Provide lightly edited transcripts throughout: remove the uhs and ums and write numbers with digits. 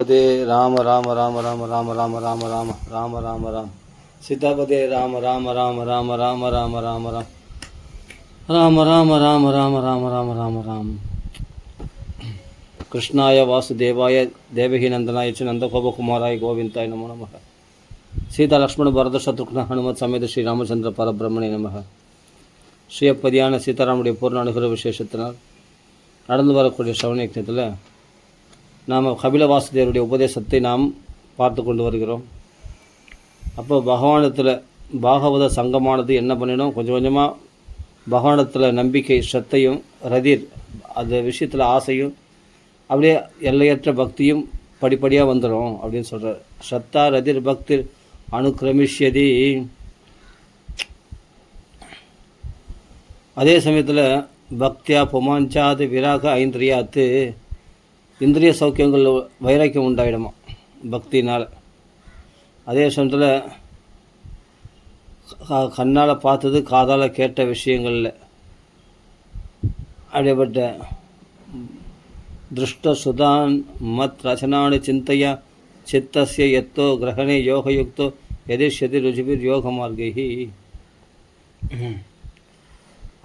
पदे राम राम राम राम राम राम राम राम राम राम राम सीतापदे राम राम राम राम राम राम राम राम राम राम राम राम राम राम राम राम कृष्णाय वासुदेवाय देवकी नंदनाय च नंदगोपकुमाराय गोविंदाय नमो नमः सीता लक्ष्मण भरत शत्रुघ्न हनुमत समेत श्री रामचंद्र परब्रह्मणे नमः ஸ்ரீயப்பதியான சீதாராமுடைய பூர்ண அனுகிரக விசேஷத்தினால் நடந்து வரக்கூடிய ஸ்ரவண யக்ஞத்தில் நாம் கபில வாசுதேவருடைய உபதேசத்தை நாம் பார்த்து கொண்டு வருகிறோம். அப்போ பகவானத்தில் பாகவத சங்கமானது என்ன பண்ணிடும், கொஞ்சம் கொஞ்சமாக பகவானத்தில் நம்பிக்கை ஸ்ரத்தையும் ரதிர் அந்த விஷயத்தில் ஆசையும் அப்படியே எல்லையற்ற பக்தியும் படிப்படியாக வந்துடும் அப்படின்னு சொல்கிறார். ஸ்ரத்தா ரதிர் பக்திர் அனுக்கிரமிஷ்யதி. அதே சமயத்தில் பக்தியா புமாஞ்சாது விராக ஐந்திரியாத்து இந்திரிய சௌக்கியங்கள் வைராக்கியம் உண்டாயிடுமா பக்தினால். அதே சமயத்தில் கண்ணால் பார்த்தது காதால் கேட்ட விஷயங்களில் அப்படிப்பட்ட திருஷ்ட சுதான் மத் ரச்சனானு சிந்தையா சித்தஸ்ய எத்தோ கிரகணே யோகயுக்தோ எதிர்ஷதி ருஜிபிர் யோக மார்கி.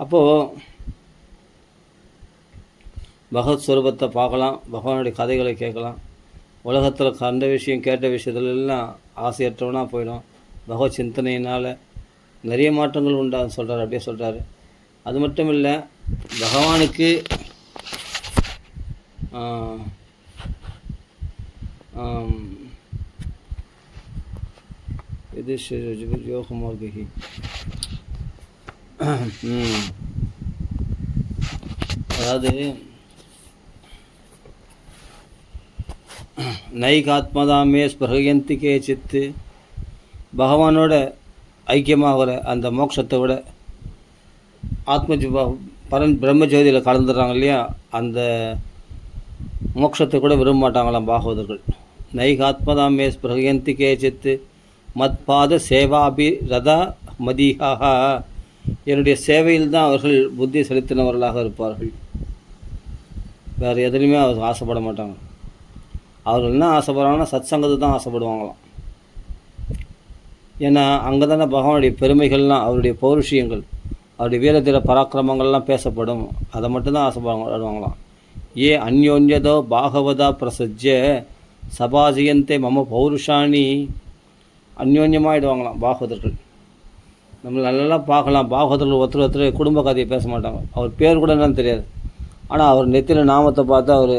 அப்போது பகவத் ஸ்வரூபத்தை பார்க்கலாம், பகவானுடைய கதைகளை கேட்கலாம். உலகத்தில் கண்ட விஷயம் கேட்ட விஷயத்துலலாம் ஆசையற்றவனாக போயிடும். பகவத் சிந்தனையினால் நிறைய மாற்றங்கள் உண்டான்னு சொல்கிறார். அப்படியே சொல்கிறாரு. அது மட்டும் இல்லை, பகவானுக்கு இது யோகமார்கி அதாவது நைகாத்மதாமே ஸ்பர்ஹயந்தி கே சித்து, பகவானோட ஐக்கியமாகிற அந்த மோட்சத்தை விட பிரம்மஜோதியில் கலந்துடுறாங்க இல்லையா, அந்த மோட்சத்தை கூட விரும்ப மாட்டாங்களாம் பாகவதர்கள். நைகாத்மதாமே ஸ்பர்ஹயந்தி கே சித்து மத்பாத சேவாபி ரதா மதிஹாக, என்னுடைய சேவையில் தான் அவர்கள் புத்தி செலுத்தினவர்களாக இருப்பார்கள். வேறு எதுலையுமே அவர் ஆசைப்பட மாட்டாங்க. அவர்கள் என்ன ஆசைப்படுறாங்கன்னா சத் சங்கத்தை தான் ஆசைப்படுவாங்களாம். ஏன்னா அங்கே தானே பகவானுடைய பெருமைகள்லாம், அவருடைய பௌருஷியங்கள், அவருடைய வீரதீர பராக்கிரமங்கள்லாம் பேசப்படும். அதை மட்டும்தான் ஆசைப்படுவாங்களாம். ஏ அந்யோன்யதோ பாகவதா பிரசஜ்ய சபாஜயந்தே மம பௌருஷாணி. அந்யோன்யமாகிடுவாங்களாம் பாகவதர்கள். நம்மளை நல்லா பார்க்கலாம். பாகவதர்கள் ஒருத்தர் குடும்ப கதையை பேச மாட்டாங்க. அவர் பேர் கூட என்னன்னு தெரியாது. ஆனால் அவர் நெத்தியில் நாமத்தை பார்த்து அவர்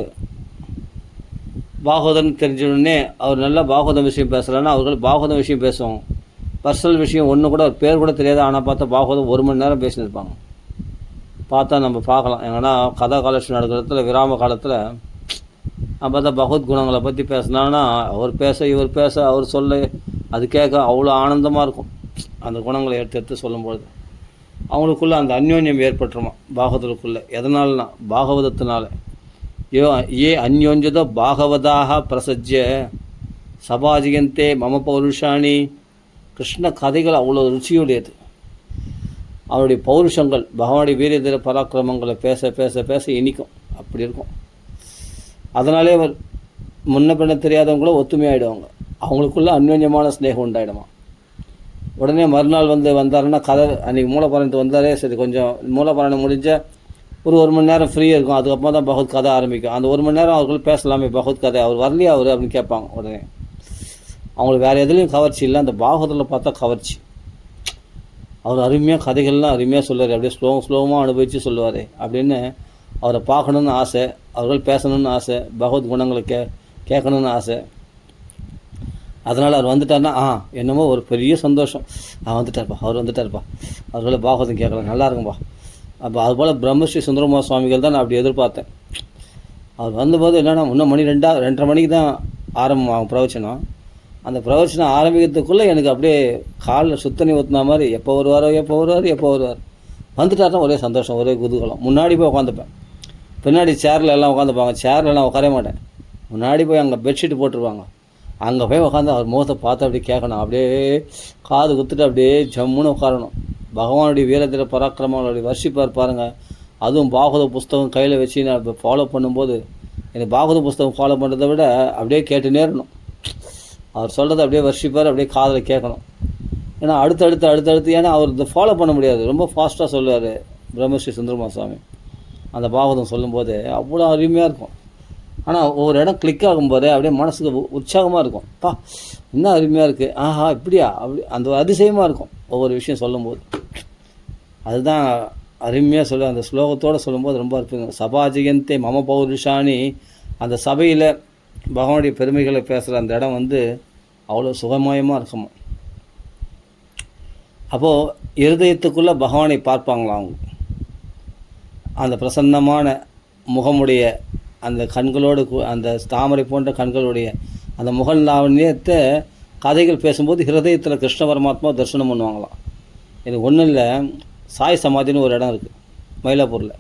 பாகவதன் தெரிஞ்சவுடனே அவர் நல்லா பாகவதம் விஷயம் பேசலைன்னா அவர்கள் பாகவதம் விஷயம் பேசுவாங்க. பர்சனல் விஷயம் ஒன்று கூட அவர் பேர் கூட தெரியாது. ஆனால் பார்த்தா பாகவதம் 1 மணி நேரம் பேசினிருப்பாங்க. பார்த்தா நம்ம பார்க்கலாம். எங்கன்னா கதா காலட்சம் நடக்கிறதுல விராம காலத்தில் பார்த்தா பகவத் குணங்களை பற்றி பேசினான்னா அவர் பேச இவர் பேச அவர் சொல்ல அது கேட்க அவ்வளோ ஆனந்தமாக இருக்கும். அந்த குணங்களை எடுத்து சொல்லும்பொழுது அவங்களுக்குள்ளே அந்த அந்யோன்யம் ஏற்பட்டுருமா பாகவதற்குள்ளே. எதனால்னா பாகவதத்தினால. ஏ அந்யோன்யதோ பாகவதாக பிரசஜ்ய சபாஜியந்தே மம பௌருஷாணி. கிருஷ்ண கதைகள் அவ்வளோ ருச்சியுடையது. அவருடைய பௌருஷங்கள் பகவானுடைய வீரதீர பராக்கிரமங்களை பேச பேச பேச இனிக்கும். அப்படி இருக்கும். அதனாலே அவர் முன்ன பின்ன தெரியாதவங்கள ஒத்துமையாகிடுவாங்க. அவங்களுக்குள்ள அந்யோன்யமான ஸ்நேகம் உண்டாயிடுமா. உடனே மறுநாள் வந்தாருன்னா கதை அன்றைக்கி மூலபாரணத்து வந்தாரே சரி, கொஞ்சம் மூலபாரணம் முடிஞ்ச ஒரு மணி நேரம் ஃப்ரீயாக இருக்கும். அதுக்கப்புறமா தான் பகவத் கதை ஆரம்பிக்கும். அந்த 1 மணி நேரம் அவர்கள் பேசலாமே பகவத் கதை. அவர் வரலையா அவர் அப்படின்னு கேட்பாங்க. உடனே அவங்களுக்கு வேறு எதுலேயும் கவர்ச்சி இல்லை, அந்த பாகவத்தில் பார்த்தா கவர்ச்சி. அவர் அருமையாக கதைகள்லாம் அருமையாக சொல்லுவார். அப்படியே ஸ்லோவமாக அனுபவித்து சொல்லுவார். அப்படின்னு அவரை பார்க்கணுன்னு ஆசை, அவர்கள் பேசணுன்னு ஆசை, பகவத் குணங்களை கேட்கணுன்னு ஆசை. அதனால் அவர் வந்துட்டார்னா என்னமோ ஒரு பெரிய சந்தோஷம். அவர் வந்துட்டார்ப்பா அவர்களை பாகவதம் கேட்கலாம், நல்லா இருக்கும்பா. அப்போ அதுபோல் பிரம்மஸ்ரீ சுந்தரமூர்த்தி சுவாமிகள் தான் நான் அப்படி எதிர்பார்த்தேன். அவர் வந்தபோது என்னென்னா இன்னும் மணி 2:30 மணிக்கு தான் ஆரம்பம் பிரவச்சனம். அந்த பிரவச்சனம் ஆரம்பிக்கிறதுக்குள்ளே எனக்கு அப்படியே காலில் சுத்தனி ஊற்றின மாதிரி எப்போ வருவார் வந்துட்டார்னா ஒரே சந்தோஷம், ஒரே குதூகலம். முன்னாடி போய் உட்காந்துப்பேன். பின்னாடி சேரில் எல்லாம் உட்காந்துப்பாங்க. சேர்லலாம் உட்கார மாட்டேன். முன்னாடி போய் அங்கே பெட்ஷீட் போட்டுருவாங்க. அங்கே போய் உட்காந்து அவர் முகத்தை பார்த்து அப்படியே கேட்கணும். அப்படியே காது குத்துட்டு அப்படியே ஜம்முன்னு உட்காரணும். பகவானுடைய வீரதீர பராக்கிரமங்களுடைய வர்ஷிப்பார் பாருங்கள். அதுவும் பாகவத புஸ்தகம் கையில் வச்சு நான் ஃபாலோ பண்ணும்போது எனக்கு பாகவத புஸ்தகம் ஃபாலோ பண்ணுறதை விட அப்படியே கேட்டுனே இருக்கணும். அவர் சொல்கிறத அப்படியே வர்ஷிப்பார், அப்படியே காதில் கேட்கணும். ஏன்னா அடுத்தடுத்து ஏன்னா அவர் இதை ஃபாலோ பண்ண முடியாது, ரொம்ப ஃபாஸ்ட்டாக சொல்லுவார் பிரம்மஸ்ரீ சுந்தரமா சுவாமி. அந்த பாகவதம் சொல்லும்போது அவ்வளோ அருமையாக இருக்கும். ஆனால் ஒவ்வொரு இடம் கிளிக் ஆகும்போது அப்படியே மனசுக்கு உற்சாகமாக இருக்கும். பா என்ன அருமையாக இருக்குது, ஆஹா இப்படியா, அப்படி அந்த அதிசயமாக இருக்கும் ஒவ்வொரு விஷயம் சொல்லும்போது. அதுதான் அருமையாக சொல்ல அந்த ஸ்லோகத்தோடு சொல்லும்போது ரொம்ப அற்புதம். சபாஜியந்தே மம பௌருஷானி, அந்த சபையில் பகவானுடைய பெருமைகளை பேசுகிற அந்த இடம் அவ்வளோ சுகமயமாக இருக்குமா. அப்போது இருதயத்துக்குள்ளே பகவானை பார்ப்பாங்களாம் அவங்க. அந்த பிரசன்னமான முகமுடைய அந்த கண்களோடு, அந்த தாமரை போன்ற கண்களுடைய அந்த முகல் லாவண்யத்தை கதைகள் பேசும்போது ஹிருதயத்தில் கிருஷ்ண பரமாத்மா தரிசனம் பண்ணுவாங்களாம். இது ஒன்றும் இல்லை, சாய் சமாதின்னு ஒரு இடம் இருக்குது மயிலாப்பூரில்.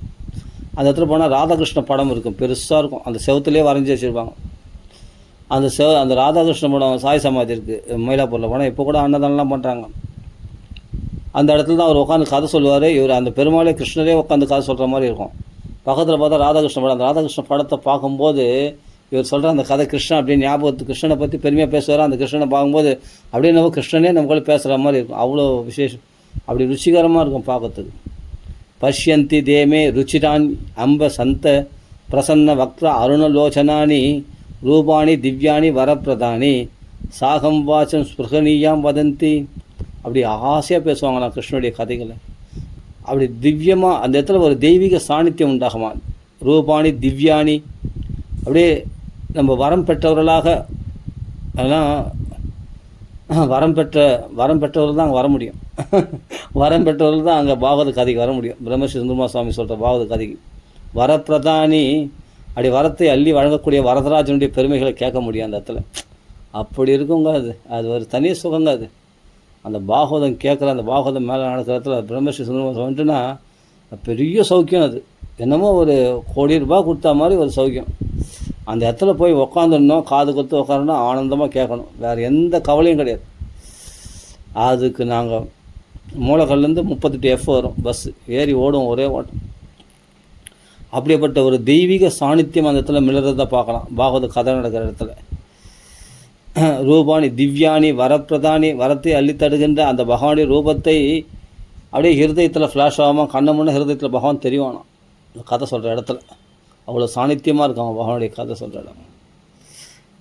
அந்த இடத்துல போனால் ராதாகிருஷ்ண படம் இருக்கும், பெருசாக இருக்கும், அந்த செவத்துலேயே வரைஞ்சி வச்சுருப்பாங்க. அந்த ராதாகிருஷ்ண படம் சாய் சமாதி இருக்குது மயிலாப்பூரில் போனால். இப்போ கூட அன்னதானம்லாம் பண்ணுறாங்க. அந்த இடத்துல தான் அவர் உட்காந்து கதை சொல்லுவார். இவர் அந்த பெருமாளே கிருஷ்ணரே உட்காந்து கதை சொல்கிற மாதிரி இருக்கும். பக்கத்தில் பார்த்தா ராதாகிருஷ்ண படம். அந்த ராதாகிருஷ்ண படத்தை பார்க்கும்போது இவர் சொல்கிற அந்த கதை கிருஷ்ணன் அப்படின்னு ஞாபகத்துக்கு கிருஷ்ணனை பற்றி பெருமையாக பேசுவார். அந்த கிருஷ்ணனை பார்க்கும்போது அப்படியே நம்ம கிருஷ்ணனே நமக்குள்ள பேசுகிற மாதிரி இருக்கும். அவ்வளோ விசேஷம், அப்படி ருச்சிகரமாக இருக்கும் பார்க்கறதுக்கு. பஷ்யந்தி தேமே ருச்சிரான் அம்ப சந்த பிரசன்ன வக்ர அருணலோச்சனானி ரூபாணி திவ்யானி வரப்பிரதானி சாகம் வாச்சம் ஸ்பிருகனீயாம் வதந்தி. அப்படி ஆசையாக பேசுவாங்களாம் கிருஷ்ணனுடைய கதைகளை. அப்படி திவ்யமாக அந்த இடத்துல ஒரு தெய்வீக சாநித்தியம் உண்டாகுமா. ரூபாணி திவ்யானி, அப்படியே நம்ம வரம் பெற்றவர்களாக, அதெல்லாம் வரம் பெற்றவர்கள் தான் அங்கே வர முடியும். வரம் பெற்றவர்கள் தான் அங்கே பாகவத கதைக்கு வர முடியும். பிரம்மஸ்ரீ சுந்தரமா சுவாமி சொல்கிற பாகவத கதைக்கு வரப்பிரதானி, அப்படி வரத்தை அள்ளி வழங்கக்கூடிய வரதராஜனுடைய பெருமைகளை கேட்க முடியும் அந்த இடத்துல. அப்படி இருக்குங்க. அது ஒரு தனி சுகங்க. அது அந்த பாகவதம் கேட்குற, அந்த பாகவதம் மேலே நடக்கிறதுல பிரம்மஸ்ரீ சுந்தரமா வந்துட்டுன்னா பெரிய சௌக்கியம். அது என்னமோ ஒரு ₹1 கோடி கொடுத்தா மாதிரி ஒரு சௌக்கியம். அந்த இடத்துல போய் உக்காந்துடணும், காது கொடுத்து உட்காரணும், ஆனந்தமாக கேட்கணும், வேறு எந்த கவலையும் கிடையாது. அதுக்கு நாங்கள் மூலக்கல்லேருந்து 38F வரும் பஸ்ஸு, ஏறி ஓடும், ஒரே ஓட்டம். அப்படிப்பட்ட ஒரு தெய்வீக சாநித்தியம் அந்த இடத்துல மிளறதை பார்க்கலாம் பாகவத கதை நடக்கிற இடத்துல. ரூபாணி திவ்யானி வரப்பிரதானி, வரத்தை அள்ளித்தடுகின்ற அந்த பகவானுடைய ரூபத்தை அப்படியே ஹிருதயத்தில் ஃப்ளாஷ் ஆகாமல் கண்ண முன்னே ஹிருதயத்தில் பகவான் தெரிவானாம் கதை சொல்கிற இடத்துல. அவ்வளோ சாநித்தியமாக இருக்கும் பகவானுடைய கதை சொல்கிற இடம்.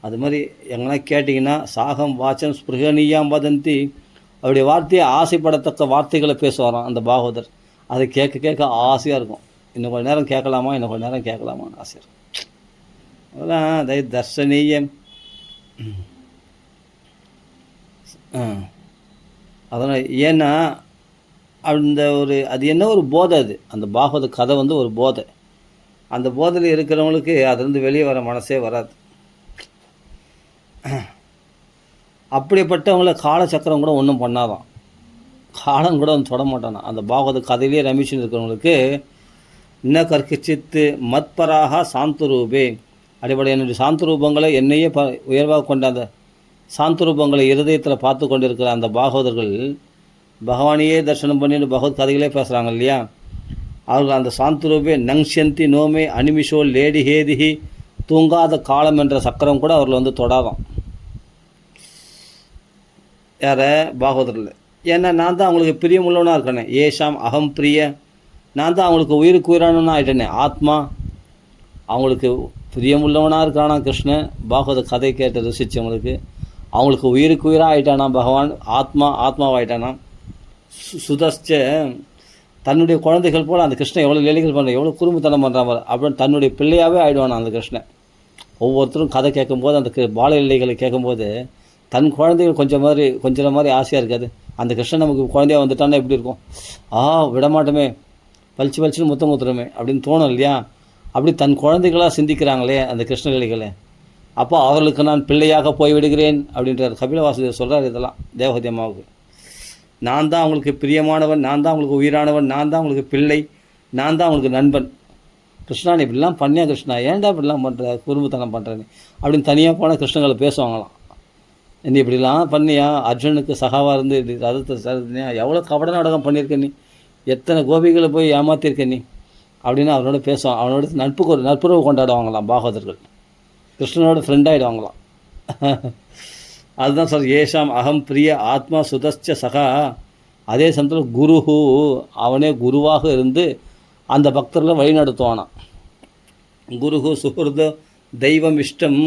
அது மாதிரி எங்கன்னா கேட்டிங்கன்னா சாகம் வாச்சம் ஸ்பிருகனீயாம் வதந்தி, அவருடைய வார்த்தையை ஆசைப்படத்தக்க வார்த்தைகளை பேசுவாராம் அந்த பாகவதர். அதை கேட்க கேட்க ஆசையாக இருக்கும். இன்னும் கொஞ்சம் நேரம் கேட்கலாமா, இன்னும் கொஞ்சம் நேரம் கேட்கலாமான்னு ஆசையாக இருக்கும். அதெல்லாம் தர்சனீயம். அதனால் ஏன்னா அந்த அது என்ன ஒரு போதை. அந்த பாகவத கதை ஒரு போதை. அந்த போதையில் இருக்கிறவங்களுக்கு அதுலேருந்து வெளியே வர மனசே வராது. அப்படிப்பட்டவங்கள காலச்சக்கரம் கூட ஒன்றும் பண்ணாதான், காலம் கூட தொட மாட்டானா. அந்த பாகவத கதையிலே ரமிச்சுன்னு இருக்கிறவங்களுக்கு இன்ன கற்கிச்சித்து மத்பராக சாந்தரூபே, அடிப்படை என்னுடைய சாந்த ரூபங்களை என்னையே உயர்வாக கொண்ட அந்த சாந்த ரூபங்களை இருதயத்தில் பார்த்து கொண்டிருக்கிற அந்த பாகவதர்கள் பகவானையே தரிசனம் பண்ணிட்டு பகவத் கதைகளே பேசுகிறாங்க இல்லையா. அவர்கள் அந்த சாந்த ரூபே நங்ஷந்தி நோமே அனிமிஷோ லேடி ஹேதிஹி, தூங்காத காலம் என்ற சக்கரம் கூட அவர்கள் தொடாதான். யார பாகவதரில். ஏன்னா நான் தான் அவங்களுக்கு பிரியமுள்ளவனாக இருக்கேனே, ஏஷாம் அகம் பிரிய, நான் தான் அவங்களுக்கு உயிருக்கு உயிரானவனாக ஆகிட்டேனே. ஆத்மா அவங்களுக்கு பிரியமுள்ளவனாக இருக்கானா கிருஷ்ணன். பாகவத கதை கேட்டு ருசித்தவங்களுக்கு அவங்களுக்கு உயிருக்கு உயிராக ஆகிட்டானா பகவான். ஆத்மாவாகிட்டானா. சுதஸ்ச தன்னுடைய குழந்தைகள் போல் அந்த கிருஷ்ணன் எவ்வளோ லீலைகள் பண்ணுற, எவ்வளோ குறும்புத்தனம் பண்ணுறாங்க அப்படின்னு தன்னுடைய பிள்ளையாகவே ஆகிடுவானா அந்த கிருஷ்ணன். ஒவ்வொருத்தரும் கதை கேட்கும்போது அந்த பால லீலைகளை கேட்கும்போது தன் குழந்தைகள் கொஞ்சம் மாதிரி ஆசையாக இருக்காது. அந்த கிருஷ்ணன் நமக்கு குழந்தையாக வந்துட்டான்னா எப்படி இருக்கும்? விடமாட்டோமே, பளிச்சுன்னு முத்தம் ஊத்துறோமே அப்படின்னு தோணும் இல்லையா. அப்படி தன் குழந்தைகளாக சிந்திக்கிறாங்களே அந்த கிருஷ்ணலீலைகளை. அப்போ அவர்களுக்கு நான் பிள்ளையாக போய்விடுகிறேன் அப்படின்றார் கபிலவாசுதேவர் சொல்கிறார். இதெல்லாம் தேவகதி அம்மாவுக்கு நான் தான் அவங்களுக்கு பிரியமானவன், நான் தான் அவங்களுக்கு உயிரானவன், நான் தான் அவங்களுக்கு பிள்ளை, நான் தான் அவங்களுக்கு நண்பன். கிருஷ்ணா நீ இப்படிலாம் பண்ணியா கிருஷ்ணா, ஏன்டா இப்படிலாம் பண்ணுற, குறும்புத்தனம் பண்ணுறேன்னு அப்படின்னு தனியாக போனால் கிருஷ்ணங்களை பேசுவாங்களாம். நீ இப்படிலாம் பண்ணியா, அர்ஜுனுக்கு சகாவாக இருந்து ரதத்தை சரியா, எவ்வளோ கபட நாடகம் பண்ணியிருக்க நீ, எத்தனை கோபிகளை போய் ஏமாற்றிருக்க நீ, அப்படின்னு அவனோட பேசுவான். அவனோட நட்புறவு கொண்டாடுவாங்களாம் பாகவதர்கள். கிருஷ்ணனோட ஃப்ரெண்ட் ஆகிடுவாங்களாம். அதுதான் சார் ஏஷாம் அகம் பிரிய ஆத்மா சுதஸ்ச சகா. அதே சமயத்தில் குருஹு, அவனே குருவாக இருந்து அந்த பக்தர்களை வழி நடத்துவானான். குருஹு சுஹൃத தெய்வம் இஷ்டம்.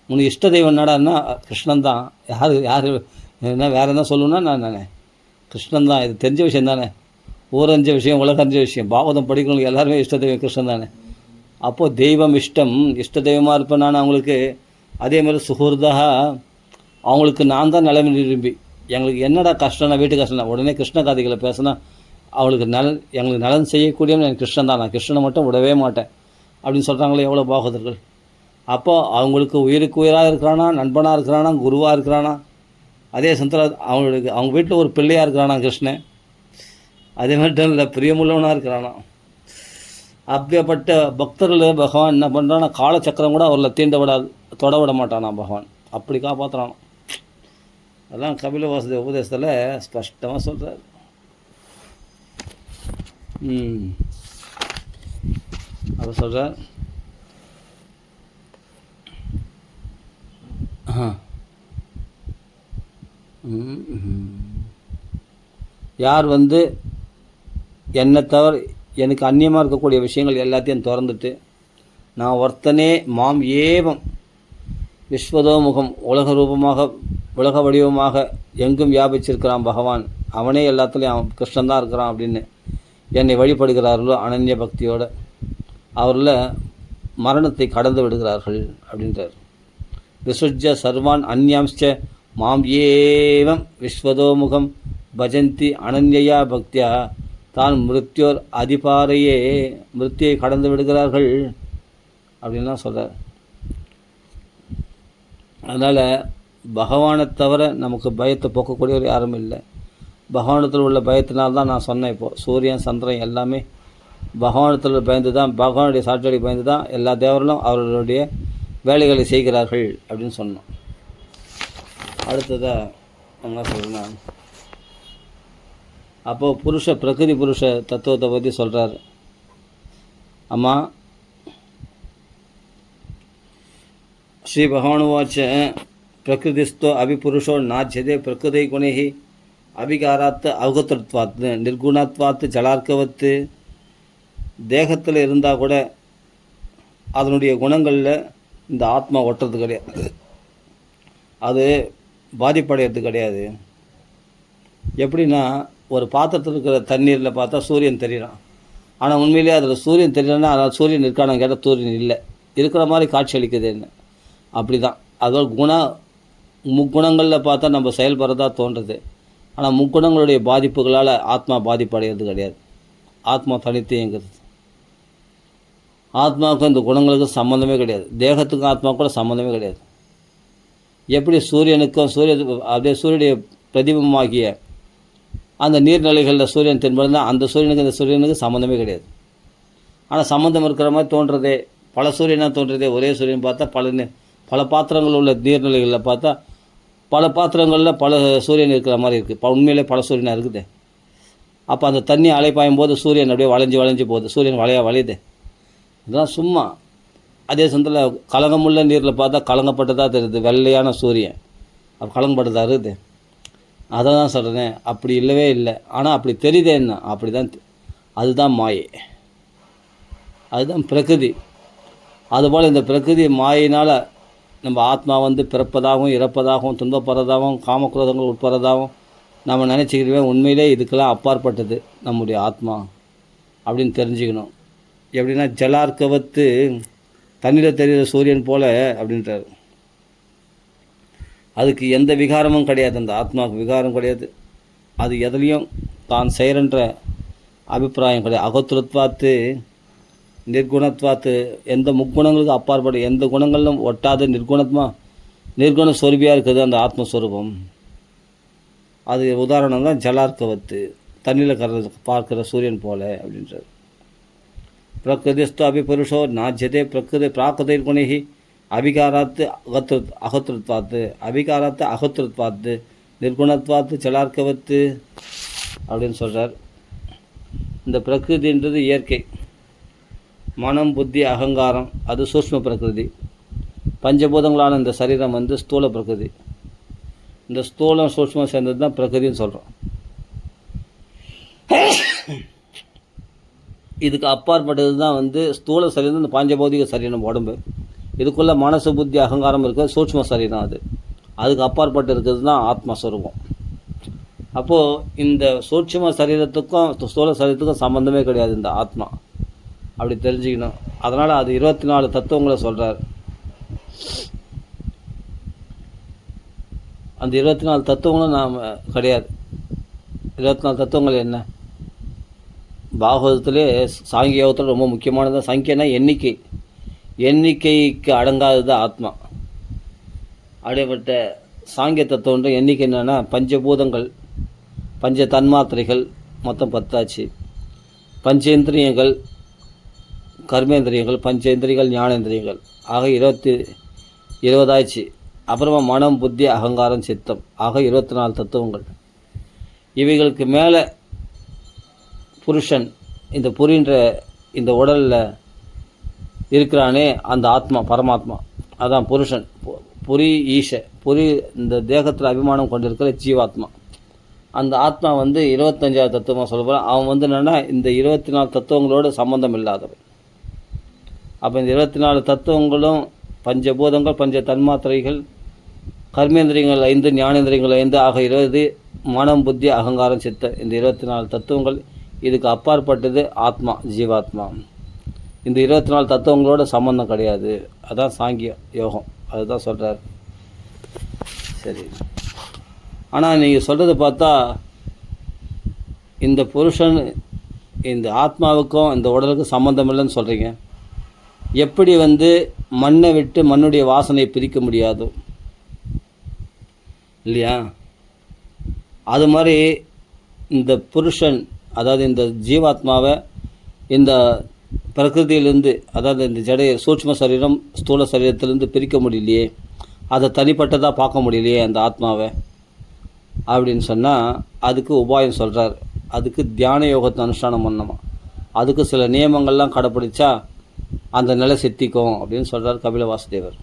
உனக்கு இஷ்ட தெய்வம் என்னடான்னா கிருஷ்ணன் தான். யார் என்ன வேறு என்ன சொல்லணுன்னா நான் கிருஷ்ணன் தான். இது தெரிஞ்ச விஷயம் தானே, ஊரஞ்ச விஷயம், உலகஞ்ச விஷயம். பாகவதம் படிக்கணும் எல்லாருமே இஷ்ட தெய்வம் கிருஷ்ணன் தானே. அப்போது தெய்வம் இஷ்டம், இஷ்ட தெய்வமாக இருப்பேன் நான் அவங்களுக்கு. அதே மாதிரி சுஹൃதா, அவங்களுக்கு நான் தான் நிலைமை விரும்பி. எங்களுக்கு என்னடா கஷ்டம்னா வீட்டு கஷ்டம்னா உடனே கிருஷ்ண கதைகளை பேசினா அவளுக்கு எங்களுக்கு நலன் செய்யக்கூடியவன் எனக்கு கிருஷ்ணன் தான். நான் கிருஷ்ணனை மட்டும் விடவே மாட்டேன் அப்படின்னு சொல்கிறாங்களே எவ்வளோ பாகவதர்கள். அப்போ அவங்களுக்கு உயிருக்கு உயிராக இருக்கிறானா, நண்பனாக இருக்கிறானா, குருவாக இருக்கிறானா. அதே சமயத்தில் அவங்க வீட்டில் ஒரு பிள்ளையாக இருக்கிறானா கிருஷ்ணன். அதே மாதிரி இல்லை பிரியமுள்ளவனாக இருக்கிறானா. அப்படிப்பட்ட பக்தர்கள் பகவான் என்ன பண்ணுறான்னா காலச்சக்கரம் கூட அவரில் தீண்ட விடாது, தொட விட மாட்டானா பகவான். அப்படி காப்பாற்றுறானா. அதெல்லாம் கபில வாசுதேவ உபதேசத்தில் ஸ்பஷ்டமாக சொல்கிறார். அவர் சொல்கிறார், யார் என்னை தவிர எனக்கு அந்நியமாக இருக்கக்கூடிய விஷயங்கள் எல்லாத்தையும் திறந்துட்டு நான் ஒருத்தனே மாம் ஏவம் விஸ்வதோமுகம் உலக ரூபமாக உலக வடிவமாக எங்கும் வியாபிச்சிருக்கிறான் பகவான், அவனே எல்லாத்துலேயும் அவன் கிருஷ்ணன் தான் இருக்கிறான் அப்படின்னு என்னை வழிபடுகிறார்களோ அனன்ய பக்தியோடு அவரில் மரணத்தை கடந்து விடுகிறார்கள் அப்படின்றார். விசுஜ சர்வான் அந்யாம்ச்ச மாம் ஏவம் விஸ்வதோமுகம் பஜந்தி அனன்யா பக்தியா தான் மிருத்யோர் அதிபாரையே மிருத்தியை கடந்து விடுகிறார்கள் அப்படின்லாம் சொல்கிறார். அதனால் பகவானை தவிர நமக்கு பயத்தை போக்கக்கூடியவர் யாரும் இல்லை. பகவானத்தில் உள்ள பயத்தினால்தான் நான் சொன்னேன். இப்போது சூரியன் சந்திரன் எல்லாமே பகவானத்தில் பயந்து தான், பகவானுடைய சாட்சியடி பயந்து தான் எல்லா தேவர்களும் அவர்களுடைய வேலைகளை செய்கிறார்கள் அப்படின்னு சொன்னோம். அடுத்ததாக என்ன சொல்லணும், அப்போது பிரகிருதி புருஷ தத்துவத்தை பற்றி சொல்கிறார். அம்மா ஸ்ரீ பகவானுவாச்ச பிரகிருதிஸ்தோ அபிபுருஷோ நாச்சியதே பிரகிருதை குணைஹி அபிகாராத்து அவகத்திருத்வாத்து நிர்குணத்வாத்து ஜலார்க்கவத்து. தேகத்தில் இருந்தால் கூட அதனுடைய குணங்களில் இந்த ஆத்மா ஒட்டுறது கிடையாது, அது பாதிப்படைகிறது கிடையாது. எப்படின்னா ஒரு பாத்திரத்தில் இருக்கிற தண்ணீரில் பார்த்தா சூரியன் தெரியலாம், ஆனால் உண்மையிலே அதில் சூரியன் தெரியலன்னா அதில் சூரியன் இருக்கான கேட்டால் சூரியன் இல்லை, இருக்கிற மாதிரி காட்சி அளிக்குது என்ன. அப்படி தான் அதோட முக்குணங்களில் பார்த்தா நம்ம செயல்படுறதா தோன்றுறது, ஆனால் முக்குணங்களுடைய பாதிப்புகளால் ஆத்மா பாதிப்படைகிறது கிடையாது. ஆத்மா தனித்து இயங்குறது. ஆத்மாவுக்கும் இந்த குணங்களுக்கு சம்மந்தமே கிடையாது, தேகத்துக்கும் ஆத்மாவுக்கும் சம்மந்தமே கிடையாது. எப்படி சூரியனுக்கும் அப்படியே சூரியனுடைய பிரதிபமாகிய அந்த நீர்நிலைகளில் சூரியன் தென்படுந்தால் அந்த சூரியனுக்கு இந்த சூரியனுக்கு சம்மந்தமே கிடையாது. ஆனால் சம்மந்தம் இருக்கிற மாதிரி தோன்றதே, பல சூரியனாக தோன்றதே. ஒரே சூரியன் பார்த்தா பல பாத்திரங்கள் உள்ள நீர்நிலைகளில் பார்த்தா பல பாத்திரங்களில் பல சூரியன் இருக்கிற மாதிரி இருக்குது. உண்மையிலே பல சூரியனாக இருக்குது. அப்போ அந்த தண்ணி அலைப்பாயும் போது சூரியன் அப்படியே வளைஞ்சு போகுது, சூரியன் வளையுது. இதெல்லாம் சும்மா. அதே சமயத்தில் கலங்கமுள்ள நீரில் பார்த்தா கலங்கப்பட்டதாக தெரியுது, வெள்ளையான சூரியன் அப்போ கலங்கப்பட்டதாக இருக்குது. அதை தான் சொல்கிறேன், அப்படி இல்லவே இல்லை. ஆனால் அப்படி தெரியுதே என்ன, அப்படி தான். அதுதான் மாயை, அதுதான் பிரகிருதி. அதுபோல் இந்த பிரகிருதி மாயினால் நம்ம ஆத்மா பிறப்பதாகவும் இறப்பதாகவும் துன்பப்படுறதாகவும் காமக்ரோதங்கள் உட்படுறதாகவும் நம்ம நினச்சிக்கிறவே உண்மையிலே இதுக்கெல்லாம் அப்பாற்பட்டது நம்முடைய ஆத்மா அப்படின்னு தெரிஞ்சுக்கணும். எப்படின்னா ஜலார்க்கவத்து தண்ணியில் தெரிகிற சூரியன் போல் அப்படின்றார். அதுக்கு எந்த விகாரமும் கிடையாது, அந்த ஆத்மாவுக்கு விகாரம் கிடையாது. அது எதுலேயும் தான் செய்கிறன்ற அபிப்பிராயம் கிடையாது. அகத்துரத்வாத்து நிர்குணத்வாத்து, எந்த முக்குணங்களுக்கு அப்பாற்பட எந்த குணங்களும் ஒட்டாத நிர்குண சொருபியாக இருக்குது அந்த ஆத்மஸ்வரூபம். அது உதாரணம் தான் ஜலார்க்கவத்து, தண்ணியில் பார்க்குற சூரியன் போல அப்படின்றது. பிரகிருதிஸ்து அபிபுருஷோ நாஜ்யதே பிரகிருதி பிராகிருதை குணைஹி அபிகாராத்து அகத்துருத்வாத்து அபிகாராத்து அகத்துருத்வாத்து நிர்குணத்வாத்து ஜலார்க்கவத்து அப்படின்னு சொல்கிறார். இந்த பிரகிருதின்றது இயற்கை, மனம் புத்தி அகங்காரம் அது சூக்ஷ்ம பிரகிருதி. பஞ்சபூதங்களான இந்த சரீரம் வந்து ஸ்தூல பிரகிருதி. இந்த ஸ்தூலம் சூக்ஷ்மம் சேர்ந்தது தான் பிரகிருதின்னு சொல்கிறோம். இதுக்கு அப்பாற்பட்டது தான் வந்து ஸ்தூல சரீரம், இந்த பஞ்சபௌதிக சரீரம் உடம்பு. இதுக்குள்ளே மனசு புத்தி அகங்காரம் இருக்கிறது சூக்ஷ்ம சரீரம். அதுக்கு அப்பாற்பட்டு இருக்கிறது தான் ஆத்மஸ்வரூபம். அப்போது இந்த சூட்சும சரீரத்துக்கும் ஸ்தூல சரீரத்துக்கும் சம்மந்தமே கிடையாது இந்த ஆத்மா. அப்படி தெரிஞ்சுக்கணும். அதனால் அது 24 தத்துவங்களை சொல்கிறார். அந்த 24 தத்துவங்களும் நாம் கிடையாது. 24 தத்துவங்கள் என்ன? பாகவதத்திலே சாங்கிய யோகத்தில் ரொம்ப முக்கியமானது சங்கியனா எண்ணிக்கை. எண்ணிக்கைக்கு அடங்காதது ஆத்மா. அப்படிப்பட்ட சாங்கிய தத்துவம் எண்ணிக்கை என்னென்னா, பஞ்சபூதங்கள், பஞ்ச தன்மாத்திரைகள் மொத்தம் 10 ஆச்சு. பஞ்சேந்திரியங்கள், கர்மேந்திரியங்கள், பஞ்சேந்திரியங்கள், ஞானேந்திரியங்கள் ஆக 20 ஆச்சு. அப்புறமா மனம் புத்தி அகங்காரம் சித்தம் ஆக 24 தத்துவங்கள். இவைகளுக்கு மேலே புருஷன், இந்த புரின்ற இந்த உடலில் இருக்கிறானே அந்த ஆத்மா, பரமாத்மா, அதான் புருஷன். புரி ஈஷ, புரி இந்த தேகத்தில் அபிமானம் கொண்டிருக்கிற ஜீவாத்மா. அந்த ஆத்மா வந்து 25வது தத்துவமாக சொல்ல போகிறான். அவன் வந்து என்னென்னா இந்த 24 தத்துவங்களோடு சம்மந்தம் இல்லாதவன். அப்போ இந்த 24 தத்துவங்களும் பஞ்சபூதங்கள், பஞ்ச தன்மாத்திரைகள், கர்மேந்திரியங்கள் 5, ஞானேந்திரியங்கள் 5 ஆக 20, மனம் புத்தி அகங்காரம் சித்த இந்த 24 தத்துவங்கள். இதுக்கு அப்பாற்பட்டது ஆத்மா, ஜீவாத்மா. இந்த 24 தத்துவங்களோட சம்மந்தம் கிடையாது. அதுதான் சாங்கிய யோகம். அதுதான் சொல்கிறார். சரி, ஆனால் நீங்கள் சொல்கிறத பார்த்தா இந்த புருஷன் இந்த ஆத்மாவுக்கும் இந்த உடலுக்கும் சம்மந்தம் இல்லைன்னு சொல்கிறீங்க. எப்படி வந்து மண்ணை விட்டு மண்ணுடைய வாசனையை பிரிக்க முடியாதோ இல்லையா? அது மாதிரி இந்த புருஷன், அதாவது இந்த ஜீவாத்மாவை இந்த பிரகிருதியிலேருந்து, அதாவது இந்த ஜடைய சூட்சும சரீரம் ஸ்தூல சரீரத்திலேருந்து பிரிக்க முடியலையே, அதை தனிப்பட்டதாக பார்க்க முடியலையே அந்த ஆத்மாவை அப்படின்னு சொன்னால் அதுக்கு உபாயம் சொல்கிறார். அதுக்கு தியான யோகத்தை அனுஷ்டானம் பண்ணணுமா, அதுக்கு சில நியமங்கள்லாம் கடைப்பிடிச்சா அந்த நிலை சித்திக்கும் அப்படின்னு சொல்கிறார் கபில வாசுதேவர்.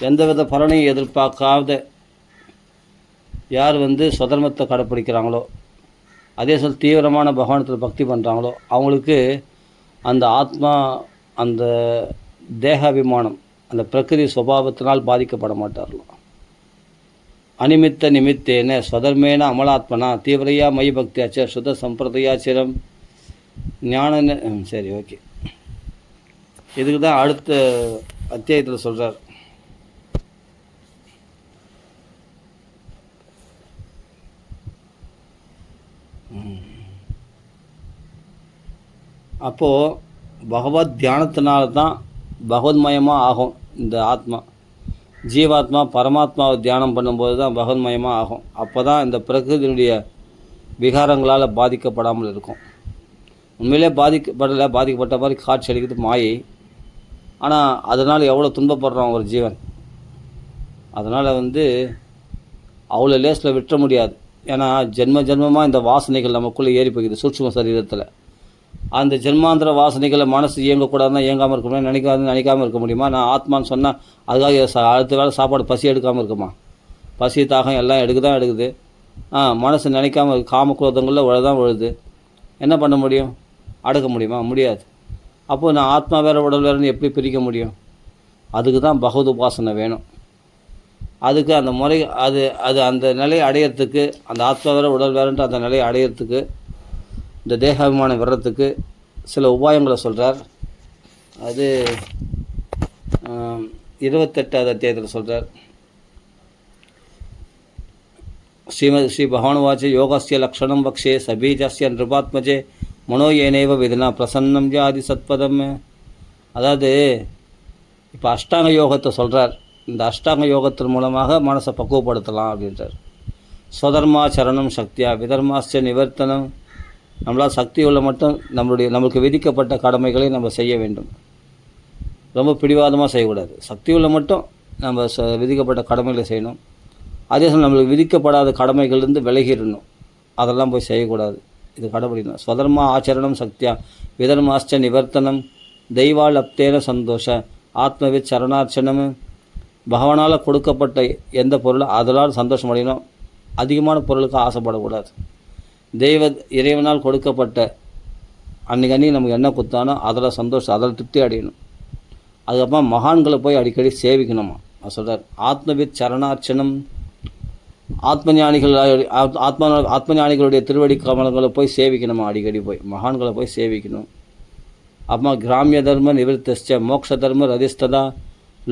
எந்தவித பலனையும் எதிர்பார்க்காத யார் வந்து சுதர்மத்தை கடைப்பிடிக்கிறாங்களோ, அதே சொல் தீவிரமான பகவானத்தில் பக்தி பண்ணுறாங்களோ, அவங்களுக்கு அந்த ஆத்மா, அந்த தேகாபிமானம், அந்த பிரகிருதி சுபாவத்தினால் பாதிக்கப்பட மாட்டார்களோ. அனிமித்த நிமித்தேன ஸ்வதர்மேன அமலாத்மனா தீவிரையா மை பக்தியாச்ச சுத சம்பிரதையாச்சிரம் ஞான. சரி, ஓகே. இதுக்கு தான் அடுத்த அத்தியாயத்தில் சொல்கிறார். அப்போது பகவத் தியானத்தினால தான் பகவத்மயமாக ஆகும் இந்த ஆத்மா. ஜீவாத்மா பரமாத்மாவை தியானம் பண்ணும்போது தான் பகவத்மயமாக ஆகும். அப்போ தான் இந்த பிரகிருதியினுடைய விகாரங்களால் பாதிக்கப்படாமல் இருக்கும். உண்மையிலே பாதிக்கப்பட்ட மாதிரி காட்சி அளிக்கிறது மாயை. ஆனால் அதனால் எவ்வளோ துன்பப்படுறான் ஒரு ஜீவன். அதனால் வந்து அவ்வளோ லேஸில் விட்டுற முடியாது. ஏன்னா ஜென்மமாக இந்த வாசனைகள் நமக்குள்ளே ஏறி போய்க்குது சூட்சும சரீரத்தில். அந்த ஜென்மாந்திர வாசனைகளை மனசு இயங்கக்கூடாதுன்னா இயங்காமல் இருக்க முடியும், நினைக்காமல் இருக்க முடியுமா? நான் ஆத்மான்னு சொன்னால் அதுக்காக அடுத்த வேளை சாப்பாடு பசி எடுக்காமல் இருக்குமா? பசி தாகம் எல்லாம் எடுக்குது. மனசு நினைக்காமல் காமக்ரோதங்களில் உழதான் விழுது. என்ன பண்ண முடியும்? அடக்க முடியுமா? முடியாது. அப்போது நான் ஆத்மா வேறு உடல் வேறுன்னு எப்படி பிரிக்க முடியும்? அதுக்கு தான் பகவத் உபாசனை வேணும். அதுக்கு அந்த முறை அது அந்த நிலையை அடையிறதுக்கு, அந்த ஆத்மா வேறு உடல் வேறுன்ற அந்த நிலையை அடையிறதுக்கு, இந்த தேகாபிமானம் வர்றதுக்கு சில உபாயங்களை சொல்கிறார். அது 28வது அத்தியாயத்தில் சொல்கிறார். ஸ்ரீ பகவானுவாச்ச யோகஸ்ய லக்ஷணம் வக்ஷே சபீஜஸ்ய நிருபாத்மஜே மனோ ஏனேவ விதினா பிரசன்னம் ஜாதி சத்பதம். அதாவது இப்போ அஷ்டாங்க யோகத்தை சொல்கிறார். இந்த அஷ்டாங்க யோகத்தின் மூலமாக மனசை பக்குவப்படுத்தலாம் அப்படின்றார். ஸ்வதர்மாச்சரணம் சக்தியா விதர்மாச்ச நிவர்த்தனம். நம்மளால் சக்தி உள்ள மட்டும் நம்மளுக்கு விதிக்கப்பட்ட கடமைகளை நம்ம செய்ய வேண்டும். ரொம்ப பிடிவாதமாக செய்யக்கூடாது. சக்தி உள்ள மட்டும் நம்ம விதிக்கப்பட்ட கடமைகளை செய்யணும். அதே சமயம் நம்மளுக்கு விதிக்கப்படாத கடமைகள்லேருந்து விலகிடணும். அதெல்லாம் போய் செய்யக்கூடாது. இது கடைபிடிக்கணும். ஸ்வதர்மா ஆச்சரணம் சக்தியா விதர்மாச்ச நிவர்த்தனம் தெய்வாலப்தேன சந்தோஷ ஆத்மவித் சரணார்ச்சனம். பகவானால் கொடுக்கப்பட்ட எந்த பொருளோ அதனால் சந்தோஷம் அடையணும். அதிகமான பொருளுக்கு ஆசைப்படக்கூடாது. இறைவனால் கொடுக்கப்பட்ட அன்றைக்கி நமக்கு என்ன கொடுத்தானோ அதில் சந்தோஷம், அதில் திருப்தி அடையணும். அதுக்கப்புறம் மகான்களை போய் அடிக்கடி சேவிக்கணுமா அது சொல்கிறார். ஆத்மவித் சரணார்ச்சனம், ஆத்மஞானிகளுடைய திருவடி கமலங்களை போய் சேவிக்கணுமா, அடிக்கடி போய் மகான்களை போய் சேவிக்கணும். அப்புறமா கிராமிய தர்ம நிவர்த்திச்ச மோட்ச தர்ம ரதிஸ்ததா,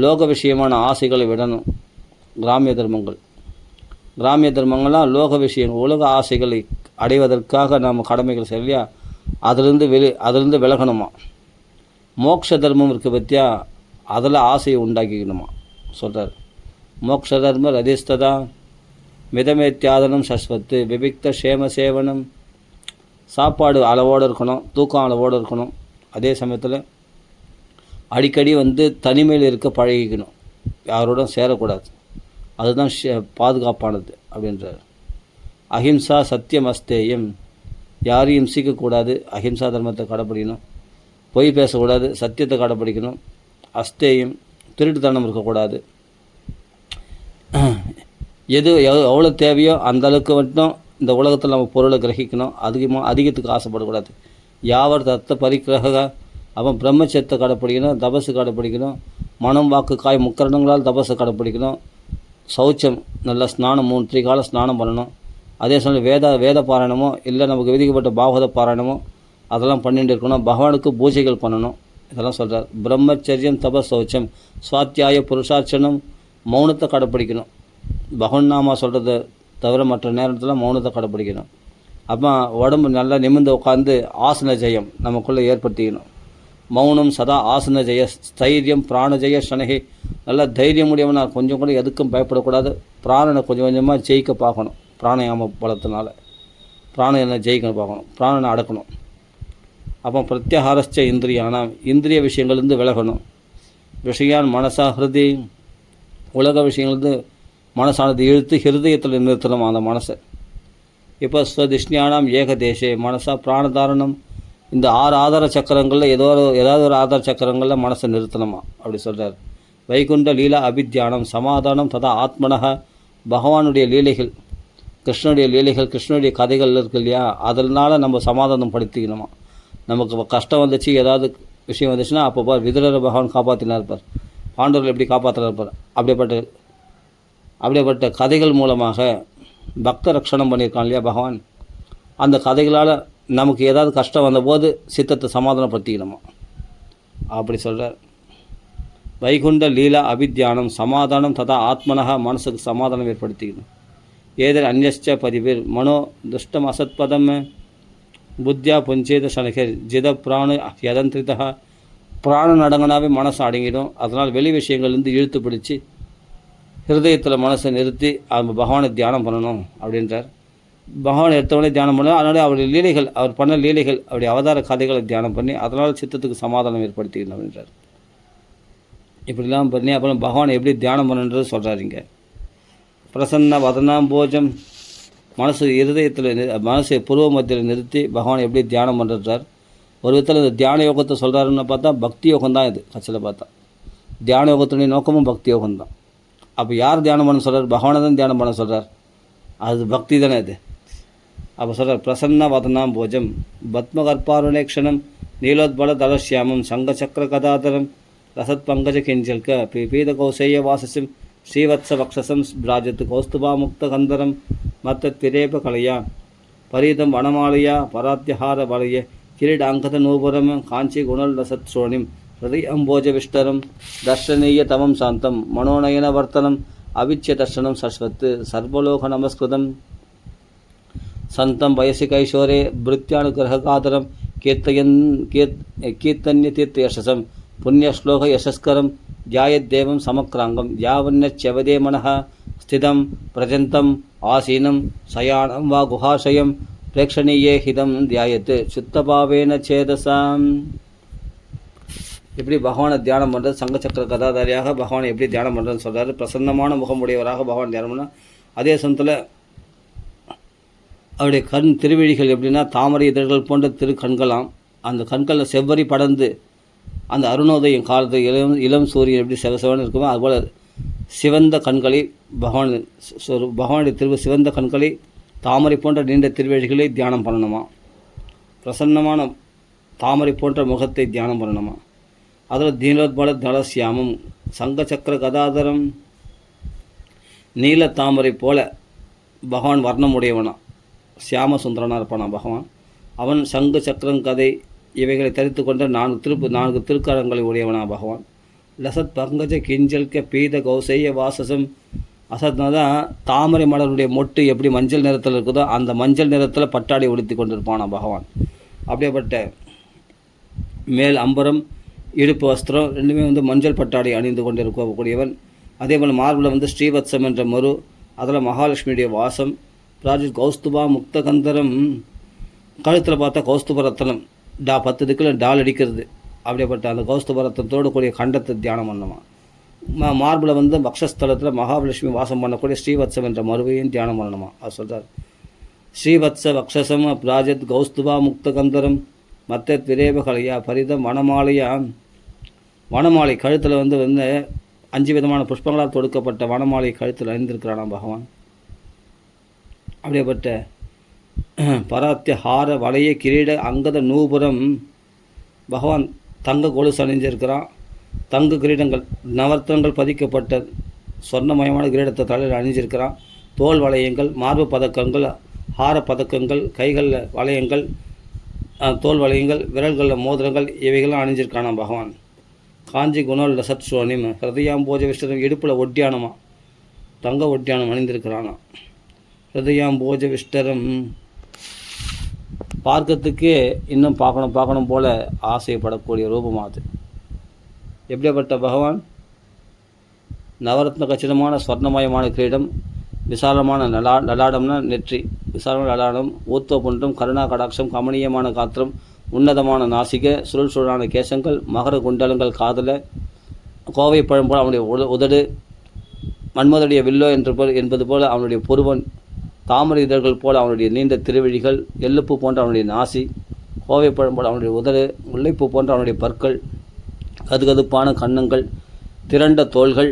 லோக விஷயமான ஆசைகளை விடணும். கிராமிய தர்மங்கள்லாம் லோக விஷயங்கள், உலக ஆசைகளை அடைவதற்காக நம்ம கடமைகள் செய்யலையா, அதிலிருந்து விலகணுமா. மோட்ச தர்மம் இருக்குது பற்றியா, அதில் ஆசையை உண்டாக்கிக்கணுமா சொல்கிறார். மோட்ச தர்ம ரதிஸ்ததா மிதமேத்தியாதனம் சஸ்வத்து விபிக்த சேம சேவனம். சாப்பாடு அளவோடு இருக்கணும், தூக்கம் அளவோடு இருக்கணும். அதே சமயத்தில் அடிக்கடி தனிமையில் இருக்க பழகிக்கணும், யாரோட சேரக்கூடாது. அதுதான் பாதுகாப்பானது அப்படின்றார். அஹிம்சா சத்தியம் அஸ்தேயம், யாரையும் இம்சிக்கக்கூடாது, அஹிம்சா தர்மத்தை கடைப்பிடிக்கணும். பொய் பேசக்கூடாது, சத்தியத்தை கடைப்பிடிக்கணும். அஸ்தேயம் திருட்டுத்தனம் இருக்கக்கூடாது. எவ்வளோ தேவையோ அந்த அளவுக்கு மட்டும் இந்த உலகத்தில் நம்ம பொருளை கிரகிக்கணும். அதிகத்துக்கு ஆசைப்படக்கூடாது. யாவர் தத்த பரிக்கிரக, அவன் பிரம்மச்சத்தை கடைப்பிடிக்கணும். தபசு கடைப்பிடிக்கணும். மனம் வாக்கு காய் முக்கரணங்களால் தபசை கடைப்பிடிக்கணும். சௌச்சம், நல்ல ஸ்நானம் 3 காலம் ஸ்நானம் பண்ணணும். அதே சமயம் வேத பாராயணமோ இல்லை நமக்கு விதிக்கப்பட்ட பாகவத பாராயணமோ அதெல்லாம் பண்ணிட்டு இருக்கணும். பகவானுக்கு பூஜைகள் பண்ணணும். இதெல்லாம் சொல்கிறார். பிரம்மச்சரியம் தப சௌச்சம் சுவாத்தியாய புருஷார்ச்சனம், மௌனத்தை கடைப்பிடிக்கணும். பகவான் நாமா சொல்கிறத தவிர மற்ற நேரத்தில் மௌனத்தை கடைப்பிடிக்கணும். அப்போ உடம்பு நல்லா நிமிர்ந்து உட்காந்து ஆசன ஜெயம் நமக்குள்ளே ஏற்படுத்திக்கணும். மௌனம் சதா ஆசன ஜெய ஸ்தைரியம் பிராணஜெய சனகி, நல்லா தைரியம் உடையவனா, கொஞ்சம் கூட எதுக்கும் பயப்படக்கூடாது. பிராணனை கொஞ்சம் கொஞ்சமாக ஜெயிக்க பார்க்கணும். பிராணயாம பலத்தினால பிராணனை ஜெயிக்க பார்க்கணும், பிராணனை அடக்கணும். அப்போ பிரத்யாகாரச்ச இந்திரியானா, இந்திரிய விஷயங்கள்லேருந்து விலகணும். விஷயான் மனசா ஹிருதி, உலக விஷயங்கள்லேருந்து மனசானது இழுத்து ஹிருதயத்தில் நிறுத்தணும் அந்த மனசை. இப்போ ஸ்வதிஷ்ணியானாம் ஏக தேசே மனசா பிராணதாரணம், இந்த 6 ஆதார சக்கரங்களில் ஏதாவது ஒரு ஆதார சக்கரங்களில் மனசை நிறுத்தணுமா அப்படி சொல்கிறார். வைகுண்ட லீலா அபித்தியானம் சமாதானம் ததா ஆத்மனக, பகவானுடைய லீலைகள், கிருஷ்ணனுடைய லீலைகள், கிருஷ்ணனுடைய கதைகள் இருக்கு இல்லையா, அதனால நம்ம சமாதானம் படுத்திக்கணுமா. நமக்கு கஷ்டம் வந்துச்சு, ஏதாவது விஷயம் வந்துச்சுன்னா அப்போ விதுரரை பகவான் காப்பாற்றினா இருப்பார், பாண்டவர்கள் எப்படி காப்பாற்றினா இருப்பார். அப்படிப்பட்ட கதைகள் மூலமாக பக்த ரட்சணம் பண்ணியிருக்கான் இல்லையா பகவான். அந்த கதைகளால் நமக்கு ஏதாவது கஷ்டம் வந்தபோது சித்தத்தை சமாதானப்படுத்திக்கணுமா அப்படி சொல்கிறார். வைகுண்ட லீலா அபித்தியானம் சமாதானம் ததா ஆத்மனக, மனசுக்கு சமாதானம் ஏற்படுத்திக்கணும். ஏதர் அந்யஸ்ச பதிவில் மனோ துஷ்டம் அசத்பதம் புத்தியா புஞ்சேத சனகர் ஜித பிராண யதந்திரிதா, பிராணம் அடங்கினாவே மனசு அடங்கிடும். அதனால் வெளி விஷயங்கள்லேருந்து இழுத்து பிடிச்சி ஹிருதயத்தில் மனசை நிறுத்தி அந்த பகவானை தியானம் பண்ணணும் அப்படின்றார். பகவான் எடுத்தவனே தியானம் பண்ண, அதனால அவருடைய லீலைகள், அவர் பண்ண லீலைகள், அவருடைய அவதார கதைகளை தியானம் பண்ணி அதனால் சித்தத்துக்கு சமாதானம் ஏற்படுத்திக்கணும் அப்படின்றார். இப்படிலாம் பண்ணி அப்புறம் பகவானை எப்படி தியானம் பண்ணுன்றது சொல்கிறாருங்க. பிரசன்ன வதனாம்போஜம், மனசு மனசை பூர்வ மத்தியில் நிறுத்தி பகவானை எப்படி தியானம் பண்ணுறார். ஒரு விதத்தில் இந்த தியான யோகத்தை சொல்கிறாருன்னு பார்த்தா பக்தி யோகம் தான். இது கட்சியில் பார்த்தா தியான யோகத்துடைய நோக்கமும் பக்தி யோகம் தான். அப்போ யார் தியானம் பண்ண சொல்கிறார்? பகவானை தான் தியானம் பண்ண சொல்கிறார். அது பக்தி தானே இது. அப்போ சொல்கிறார் பிரசன்ன வதனாம் போஜம் பத்மகர்பாருணேக்ஷணம் நீலோத்பல தலசியாமம் சங்கச்சக்கர கதாதரம் ரசத் பங்கஜ கிஞ்சல்க பீத கௌசேய வாசசம் ஸ்ரீவத்ஸ வக்ஷசம் பிராஜத்து கௌஸ்துபா முக்த கந்தரம் மத்த திரேப கலையா பரீதம் வனமாலயா பராத்தியஹார வலய கிரீடாங்கத நூபுரம் காஞ்சி குணல் ரசத் சோனிம் ஹிருதய அம்போஜ விஷ்டரம் தர்ஷனீய தமம் சாந்தம் மனோநயன வர்த்தனம் அவிச்சிய தர்ஷனம் சஸ்வத்து சர்வலோக நமஸ்கிருதம் சந்தம் வயசி கைஷோரே பிருத்யானுகிரகாதரம் கீர்த்தன்ய தீர்த்த யசசம் புண்ணியஸ்லோக யசஸ்கரம் தியாயத்தேவம் சமக்ராங்கம் யாவன்யச்சவதே மனः ஸ்திதம் பிரஜந்தம் ஆசீனம் சயானம் வா குஹாஷயம் பிரேக்ஷணீயே ஹிதம் தியாயத்து சுத்தபாவேன சேதசாம். எப்படி பகவானை தியானம் பண்ணுறது, சங்கச்சக்கர கதாதாரியாக பகவானை எப்படி தியானம் பண்ணுறதுன்னு சொல்கிறாரு. பிரசன்னமான முகமுடையவராக பகவான் தியானம் பண்ணால் அதே சமயத்தில் அவருடைய திருவிழிகள் எப்படின்னா தாமரை இதழ்கள் போன்ற கண்களாம். அந்த கண்களில் செவ்வரி படர்ந்து அந்த அருணோதயம் காலத்து இளம் சூரியன் எப்படி செவசெவன்னு இருக்குமோ அதுபோல் சிவந்த கண்களை பகவானுடைய சிவந்த கண்களை தாமரை போன்ற நீண்ட திருவழிகளை தியானம் பண்ணணுமா. பிரசன்னமான தாமரை போன்ற முகத்தை தியானம் பண்ணணுமா. அதில் தீனோத்பல தலசியாமம் சங்க சக்கர கதாதரம் நீல தாமரை போல பகவான் வர்ணம் உடையவனா, சியாம சுந்தரனாக இருப்பானா பகவான். அவன் சங்கு சக்கரம் கதை இவைகளை தரித்து கொண்ட 4 திருக்கரங்களை உடையவனா பகவான். லசத் பங்கஜ கிஞ்சல்க பீத கௌசைய வாசசம். அசத்னா தான் தாமரை மலருடைய மொட்டு எப்படி மஞ்சள் நிறத்தில் இருக்குதோ அந்த மஞ்சள் நிறத்தில் பட்டாடை உடுத்தி கொண்டிருப்பானா பகவான். அப்படியேப்பட்ட மேல் அம்பரம் இடுப்பு வஸ்திரம் ரெண்டுமே மஞ்சள் பட்டாடை அணிந்து கொண்டு இருக்கக்கூடியவன். அதே போல் மார்பில் ஸ்ரீவத்சம் என்ற மரு, அதில் மகாலட்சுமியுடைய வாசம். ராஜத் கௌஸ்துபா முக்தகந்தரம், கழுத்தில் பார்த்தா கௌஸ்துப ரத்தனம் 10 திக்கில் டால் அடிக்கிறது. அப்படியேப்பட்ட அந்த கௌஸ்துப ரத்தத்தோடு கூடிய கண்டத்தை தியானம் பண்ணணுமா. மார்பில் பக்ஷஸ்தலத்தில் மகாலட்சுமி வாசம் பண்ணக்கூடிய ஸ்ரீவத்சம் என்ற மருவையும் தியானம் பண்ணணுமா. அது சொல்கிறார். ஸ்ரீவத்ச வக்ஷசம் பிராஜத் கௌஸ்துபா முக்தகந்தரம் மத்த விரேப கலையா பரிதம் வனமாலையா. வனமாலை கழுத்தில் 5 விதமான புஷ்பங்களால் தொடுக்கப்பட்ட வனமாலை கழுத்தில் அணிந்திருக்கிறானா பகவான். அப்படியேப்பட்ட பராத்திய ஹார வளைய கிரீட அங்கத நூபுரம் பகவான் தங்க கொலுசு அணிஞ்சிருக்கிறான். தங்க கிரீடங்கள் நவரத்னங்கள் பதிக்கப்பட்ட சொர்ணமயமான கிரீடத்தை தலையில் அணிஞ்சிருக்கிறான். தோல் வளையங்கள், மார்பு பதக்கங்கள், ஹார பதக்கங்கள், கைகளில் வளையங்கள், தோல் வளையங்கள், விரல்களில் மோதிரங்கள் இவைகள்லாம் அணிஞ்சிருக்கானா பகவான். காஞ்சி குணோல் லசத் சோனிம் ஹிருதயாம்போஜ விஷ்டரம் இடுப்பில் ஒட்டியானமா தங்க ஒட்டியானம் அணிந்திருக்கிறானா. ஹிருதயாம்போஜ விஷ்டரம் பார்க்கறதுக்கே இன்னும் பார்க்கணும் போல ஆசைப்படக்கூடிய ரூபமாக அது. எப்படிப்பட்ட பகவான். நவரத்ன கச்சிதமான ஸ்வர்ணமயமான கிரீடம், விசாலமான லலாடம்னா நெற்றி, விசாலமான லலாடம், ஊத்தோபுன்றம், கருணா கடாட்சம், கமனீயமான காத்திரம், உன்னதமான நாசிக, சுருள் சுருளான கேசங்கள், மகர குண்டலங்கள் காதல, கோவை பழம் போல் அவனுடைய உதடு, மன்மதுடைய வில்லோ என்பது போல அவனுடைய புருவன், தாமரை இதழ்கள் போல் அவனுடைய நீண்ட திருவிழிகள், எள்ளுப்பு போன்ற அவனுடைய நாசி, கோவை பழம் போல் அவனுடைய உதடு, முல்லைப்பூ போன்ற அவனுடைய பற்கள், கதுகதுப்பான கன்னங்கள், திரண்ட தோள்கள்,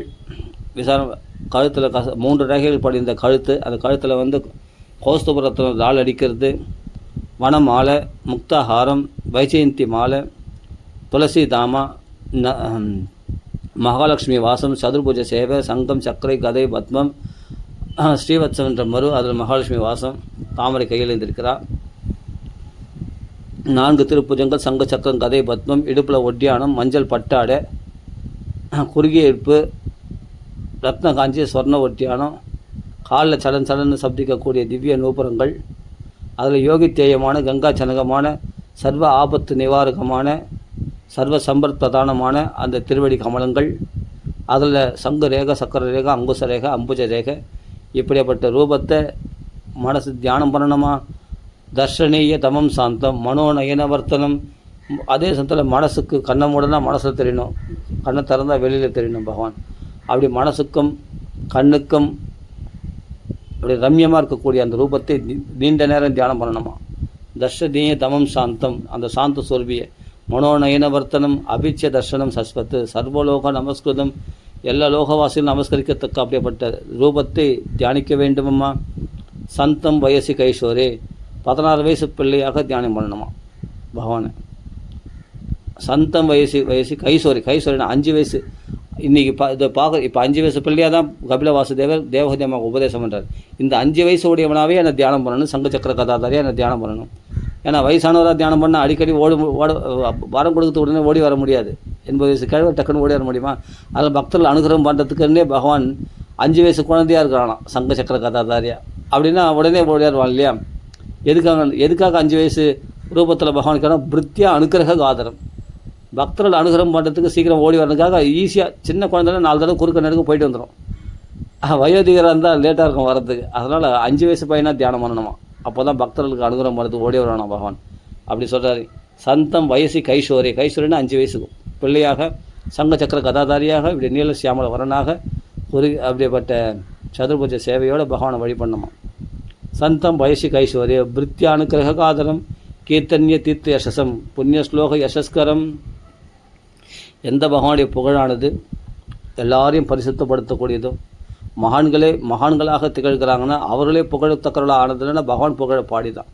விசால கழுத்தில் 3 ரேகைகள் படிந்த கழுத்து, அந்த கழுத்தில் கௌஸ்துபரத்தில் லால் அடிக்கிறது, வன மாலை, முக்தாஹாரம், வைஜெயந்தி மாலை, துளசி தாமா, மகாலட்சுமி வாசம், சதுர்புஜ சேவை, சங்கம் சக்கரை கதை பத்மம், ஸ்ரீவத்சம் என்ற மரு, அதில் மகாலட்சுமி வாசம், தாமரை கையில் இருந்திருக்கிறார். 4 திருப்புஜங்கள், சங்க சக்கரம் கதை பத்மம், இடுப்பில் ஒட்டியானம், மஞ்சள் பட்டாடை, குறுகிய இடுப்பு, ரத்ன காஞ்சி ஸ்வர்ண ஒட்டியானம், காலில் சலன்னு சப்திக்கக்கூடிய திவ்ய நூபுரங்கள், அதில் யோகித்தேயமான கங்கா சனகமான சர்வ ஆபத்து நிவாரகமான சர்வ சம்பத் பிரதானமான அந்த திருவடி கமலங்கள், அதில் சங்கு ரேகை, சக்கர ரேகை, அங்குச ரேகை, அம்புஜ ரேகை, இப்படிப்பட்ட ரூபத்தை மனசு தியானம் பண்ணணுமா. தர்ஷனீய தமம் சாந்தம் மனோநயனவர்த்தனம். அதே சமயத்தில் மனசுக்கு கண்ணை மூடனா மனசில் தெரியணும், கண்ணை திறந்தால் வெளியில் தெரியணும் பகவான். அப்படி மனசுக்கும் கண்ணுக்கும் அப்படி ரம்யமாக இருக்கக்கூடிய அந்த ரூபத்தை நீண்ட நேரம் தியானம் பண்ணணுமா. தர்ஷனீய தமம் சாந்தம், அந்த சாந்த சொர்பிய மனோநயனவர்த்தனம் அபிச்ச தர்ஷனம் சஸ்வத்து சர்வலோக நமஸ்கிருதம், எல்லா லோகவாசிகளும் நமஸ்கரிக்கத்தக்க அப்படிப்பட்ட ரூபத்தை தியானிக்க வேண்டுமம்மா. சந்தம் வயசு கைஷோரே, 16 வயசு பிள்ளையாக தியானம் பண்ணணுமா பகவானை. சந்தம் வயசு கைசோரினா 5 வயசு. இன்றைக்கி இப்போ 5 வயசு பிள்ளையாக தான் கபில வாசுதேவர் தேவகதேமாக உபதேசம் பண்ணுறார். இந்த 5 வயசு உடையவனாவே என்னை தியானம் பண்ணணும், சங்க சக்கர கதாதாரியாக என்னை தியானம் பண்ணணும். ஏன்னா வயசானவராக தியானம் பண்ணால் அடிக்கடி வரம் கொடுத்து உடனே ஓடி வர முடியாது. 80 வயசு கிழமை டக்குன்னு ஓடி வர முடியுமா. அதில் பக்தர்கள் அனுகிரகம் பண்ணுறதுக்குன்னே பகவான் 5 வயசு குழந்தையாக இருக்கிறானா சங்க சக்கர கதாதாரியா. அப்படின்னா உடனே ஓடியாருவான் இல்லையா. எதுக்காக 5 வயசு ரூபத்தில் பகவானுக்கான பிரித்தியா அனுக்கிரக காதரம், பக்தர்கள் அனுகிரகம் பண்ணுறதுக்கு சீக்கிரம் ஓடி வரதுக்காக ஈஸியாக சின்ன குழந்தைல 4 தடவை குறுக்க நடுக்க போயிட்டு வந்துடும். வயோதிகராக இருந்தால் லேட்டாக இருக்கும் வரதுக்கு. அதனால் 5 வயசு பையனாக தியானம் பண்ணணுமா. அப்போ தான் பக்தர்களுக்கு அனுகிரகம் பண்ணுறதுக்கு ஓடி வரணும் பகவான். அப்படி சொல்கிறாரு. சந்தம் வயசு கைசோரினா 5 வயசுக்கு பிள்ளையாக சங்க சக்கர கதாதாரியாக இப்படி நீல சியாமல வரனாக அப்படிப்பட்ட சதுர்புஜ சேவையோடு பகவானை வழி பண்ணணுமா. சந்தம் வயசிக ஐஸ்வர்ய பிரித்யானுக்கிரகாதரம் கீர்த்தன்ய தீர்த்த யசசம் புண்ணியஸ்லோக யசஸ்கரம். எந்த பகவானுடைய புகழானது எல்லாரையும் பரிசுத்தப்படுத்தக்கூடியதும் மகான்களாக திகழ்கிறாங்கன்னா அவர்களே புகழத்தக்கவர்களாக ஆனதுன்னா பகவான் புகழ பாடிதான்.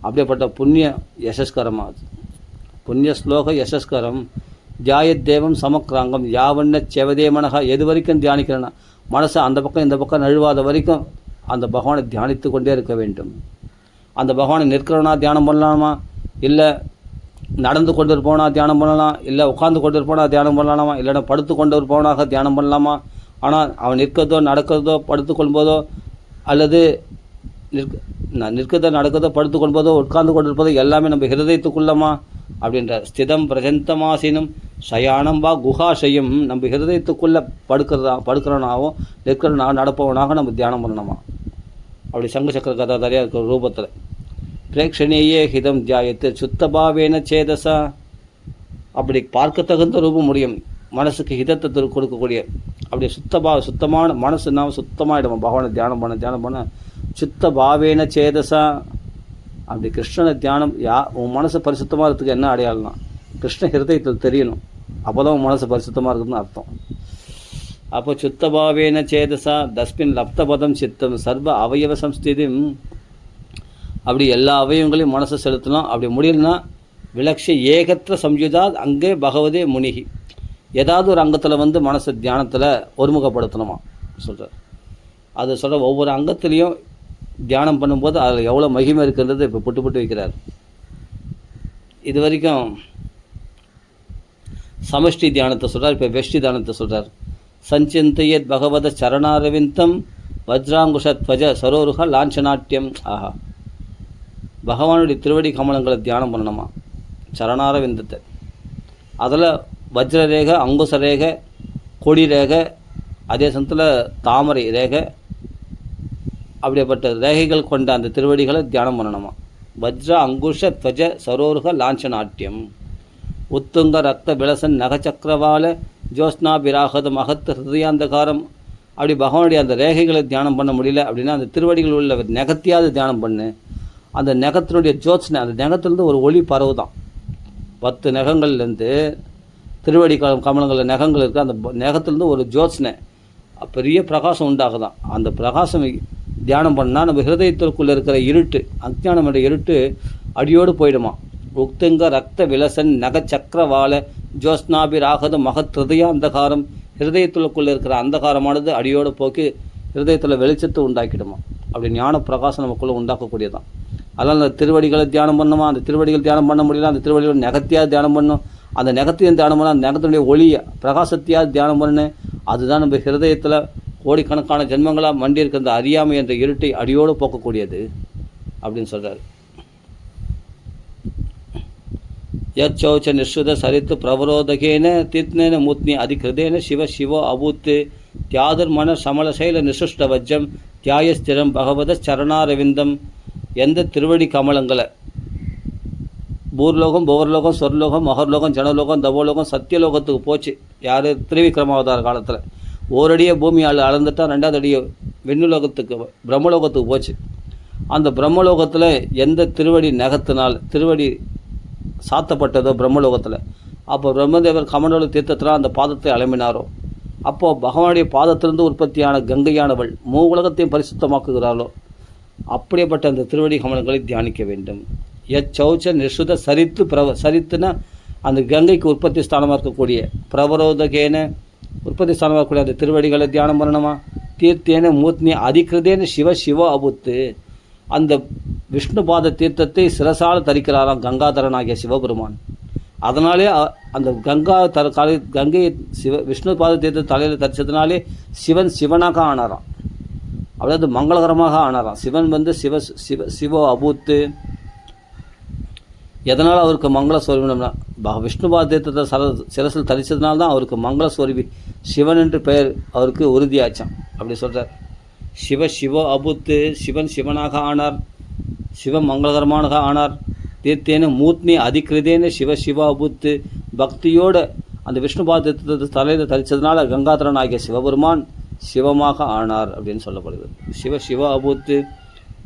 அப்படிப்பட்ட புண்ணிய யசஸ்கரமாகுது. புண்ணிய ஸ்லோக யசஸ்கரம் தியாயத் தேவம் சமக்ராங்கம் யாவண்ண செவதேமனகா. எது வரைக்கும் தியானிக்கிறேன்னா மனசை அந்த பக்கம் இந்த பக்கம் நழுவாத வரைக்கும் அந்த பகவானை தியானித்து கொண்டே இருக்க வேண்டும். அந்த பகவானை நிற்கிறவனா தியானம் பண்ணலாமா, இல்லை நடந்து கொண்டு இருப்பவனா தியானம் பண்ணலாம், இல்லை உட்கார்ந்து கொண்டு இருப்பவனா தியானம் பண்ணலாமா, இல்லைன்னா படுத்து கொண்டு இருப்பவனாக தியானம் பண்ணலாமா. ஆனால் அவன் நிற்கிறதோ நடக்கிறதோ படுத்து கொள்வதோ அல்லது நிற்கிறதோ நடக்கிறதோ படுத்து கொள்வதோ உட்கார்ந்து கொண்டு இருப்பதோ எல்லாமே நம்ம ஹிருதயத்துக்குள்ளமா அப்படின்ற ஸ்திதம் பிரஜந்தமாசினும் சயானம் வா குஹாசயம். நம்ம ஹிருதயத்துக்குள்ளே படுக்கிறவனாகவும் நிற்கிறவனாக நடப்பவனாக நம்ம தியானம் பண்ணணுமா. அப்படி சங்கு சக்கர கதாதாரியாக இருக்கிற ரூபத்தில் பிரேக்ஷணேயே ஹிதம் தியாயத்து சுத்தபாவேன சேதசா. அப்படி பார்க்க தகுந்த ரூபம் முடியும், மனசுக்கு ஹிதத்தை கொடுக்கக்கூடிய அப்படி சுத்தமான மனசு நாம் சுத்தமாகிடும். பகவானை தியானம் பண்ண சுத்த பாவேன சேதசா. அப்படி கிருஷ்ணனை தியானம் உன் மனசு பரிசுத்தமாக இருக்கிறதுக்கு என்ன அடையாளம்னா கிருஷ்ண ஹிருதயத்தில் தெரியணும். அப்போ தான் உன் மனசு பரிசுத்தமாக இருக்குதுன்னு அர்த்தம். அப்போ சுத்தபாவேன சேதசா தஸ்மின் லப்தபதம் சித்தம் சர்வ அவயவ சம்ஸ்திதி. அப்படி எல்லா அவயவங்களையும் மனசை செலுத்தணும். அப்படி முடியலன்னா விலக்ஷ ஏகத்திர சம்யுதா அங்கே பகவதே முனிகி. ஏதாவது ஒரு அங்கத்தில் மனசை தியானத்தில் ஒருமுகப்படுத்தணுமா சொல்கிறார். அது சொல்கிற ஒவ்வொரு அங்கத்துலேயும் தியானம் பண்ணும்போது அதில் எவ்வளோ மகிமை இருக்கிறது இப்போ புட்டு வைக்கிறார். இது வரைக்கும் சமஷ்டி தியானத்தை சொல்கிறார், இப்போ வெஷ்டி தியானத்தை சொல்கிறார். சஞ்சிந்தையத் பகவத சரணாரவிந்தம் வஜ்ராங்குஷத்வஜ சரோருக லாஞ்சநாட்டியம். ஆஹா, பகவானுடைய திருவடி கமலங்களை தியானம் பண்ணணுமா, சரணாரவிந்தத்தை. அதில் வஜ்ர ரேகை, அங்குச ரேகை, கொடி ரேகை, அதே சமயத்தில் தாமரை ரேகை, அப்படிப்பட்ட ரேகைகள் கொண்ட அந்த திருவடிகளை தியானம் பண்ணணுமா. வஜ்ர அங்குஷ துவஜ சரோருக லாஞ்சநாட்டியம் உத்துங்க ரத்த விலசன் நகச்சக்கரவால ஜோஸ்னாபிராகத மகத் ஹிருதயாந்தகாரம். அப்படி பகவானுடைய அந்த ரேகைகளை தியானம் பண்ண முடியல அப்படின்னா அந்த திருவடிகள் உள்ள நெகத்தையாவது தியானம் பண்ணு. அந்த நெகத்தினுடைய ஜோத்ஸ்னை, அந்த நெகத்திலேருந்து ஒரு ஒளி பரவு தான். 10 நெகங்கள்லேருந்து திருவடி கமலங்களில் நெகங்கள் இருக்குது. அந்த நெகத்திலேருந்து ஒரு ஜோத்ஸ்னை பெரிய பிரகாசம் உண்டாகுதான். அந்த பிரகாசம் தியானம் பண்ணால் நம்ம ஹிருதயத்திற்குள்ளே இருக்கிற இருட்டு, அஞ்ஞானம் என்ற இருட்டு அடியோடு போயிடுமா. உக்துங்க ரத்த விலசன் நகச்சக்கரவால ஜோஸ்னாபிராகத மகத் ஹிருதயா அந்தகாரம். ஹிருதயத்துக்குள்ளே இருக்கிற அந்தகாரமானது அடியோடு போக்கி ஹிருதயத்தில் வெளிச்சத்தை உண்டாக்கிடுமா. அப்படி ஞான பிரகாசம் நமக்குள்ளே உண்டாக்கக்கூடியதான். அதனால் அந்த திருவடிகளை தியானம் பண்ணுமா. அந்த திருவடிகள் தியானம் பண்ண முடியல, அந்த திருவடிகள் நெகத்தையாக தியானம் பண்ணணும். அந்த நெகத்தையும் தியானம் பண்ணால் அந்த நெகத்தினுடைய ஒளியை பிரகாசத்தையாக தியானம் பண்ணு. அதுதான் நம்ம ஹிருதயத்தில் கோடிக்கணக்கான ஜென்மங்களாக மண்டி இருக்கிற அந்த அறியாமை என்ற இருட்டை அடியோடு போக்கக்கூடியது அப்படின்னு சொல்கிறார். யச்சௌச்ச நிஸ்ருத சரித்து பிரவரோதகேன தீர்த்தனேன மூத்னி அதிகிருதேன சிவோ அபூத்து தியாதுர்மன சமலசைல நிசுஷ்ட வஜ்ஜம் தியாயஸ்திரம் பகவத சரணாரவிந்தம். எந்த திருவடி கமலங்களை பூர்லோகம், புவர்லோகம், சொர்லோகம், மகர்லோகம், ஜனலோகம், தவோலோகம், சத்தியலோகத்துக்கு போச்சு. யார் திருவிக்ரமாவதார காலத்தில் ஓரடியே பூமி அளந்துட்டா 2வது அடியை விண்ணுலோகத்துக்கு பிரம்மலோகத்துக்கு போச்சு. அந்த பிரம்மலோகத்தில் எந்த திருவடி நகத்தினால் திருவடி சாத்தப்பட்டதோ பிரம்மலோகத்தில், அப்போ பிரம்மதேவர் கமண்டல தீர்த்தத்தில் அந்த பாதத்தை அலம்பினாரோ, அப்போது பகவானுடைய பாதத்திலிருந்து உற்பத்தியான கங்கையானவள் உலகத்தையும் பரிசுத்தமாக்குகிறாளோ, அப்படியேப்பட்ட அந்த திருவடி கமலங்களை தியானிக்க வேண்டும். யச்சௌச்ச நிசுத சரித்து சரித்துனா அந்த கங்கைக்கு உற்பத்தி ஸ்தானமாக இருக்கக்கூடிய பிரவரோதகேன உற்பத்தி ஸ்தானமாக இருக்கக்கூடிய அந்த திருவடிகளை தியானம் பண்ணணுமா. தீர்த்தேன மூத்னி அதிகிருதேன சிவோ அபுத்து. அந்த விஷ்ணு பாத தீர்த்தத்தை சிரசால் தரிக்கிறாராம் கங்காதரனாகிய சிவபெருமான். அதனாலே அந்த கங்கை விஷ்ணு பாத தீர்த்த தலையில் தரிச்சதுனாலே சிவனாக ஆனாராம். அதாவது மங்களகரமாக ஆனாராம். சிவன் சிவோ அபூத்து. எதனால் அவருக்கு மங்கள ஸ்வரூபம்னா விஷ்ணு பாத தீர்த்தத்தை சிரசில் தரிச்சதுனால தான் அவருக்கு மங்கள ஸ்வரூபி சிவன் என்று பெயர் அவருக்கு உறுதியாச்சான். அப்படி சொல்கிறார். சிவோ அபூத்து. சிவனாக ஆனார், சிவன் மங்களகரமாக ஆனார். தீர்த்தேன மூத்னி அதிகிருதேன சிவ அபூத்து. பக்தியோடு அந்த விஷ்ணு பாத தீர்த்தத்தை தலையில் தரிச்சதுனால கங்காதரன் ஆகிய சிவபெருமான் சிவமாக ஆனார் அப்படின்னு சொல்லப்படுகிறது. சிவ அபூத்து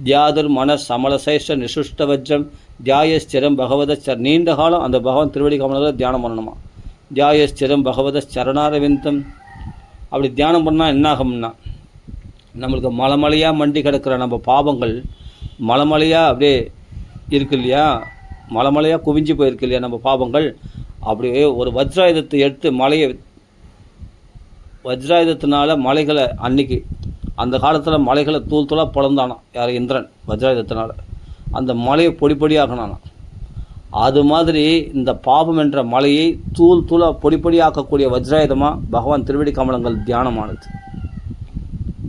தியாதுர் மன சமலசேஷ நிசுஷ்ட வஜ்ரம் தியாயஸ்திரம் பகவத நீண்ட காலம் அந்த பகவான் திருவடி கமலத்தில் தியானம் பண்ணணுமா. தியாயஸ்திரம் பகவத சரணாரவிந்தம். அப்படி தியானம் பண்ணால் என்ன ஆகும்னா, நம்மளுக்கு மலைமலையாக மண்டி கிடக்கிற நம்ம பாவங்கள் மலைமலையாக அப்படியே இருக்கு இல்லையா, மலைமலையாக குவிஞ்சு போயிருக்கு இல்லையா நம்ம பாவங்கள், அப்படியே ஒரு வஜ்ராயுதத்தை எடுத்து மலையை, வஜ்ராயுதத்தினால மலைகளை அன்னைக்கு அந்த காலத்தில் மலைகளை தூள் தூளாக பிளந்தானா யார், இந்திரன் வஜ்ராயுதத்தினால அந்த மலையை பொடி பொடியாக்கினானா. அது மாதிரி இந்த பாபம் என்ற மலையை தூள் தூளாக பொடி பொடியாக்கக்கூடிய வஜ்ராயுதமாக பகவான் திருவடி கமலங்கள் தியானமானது.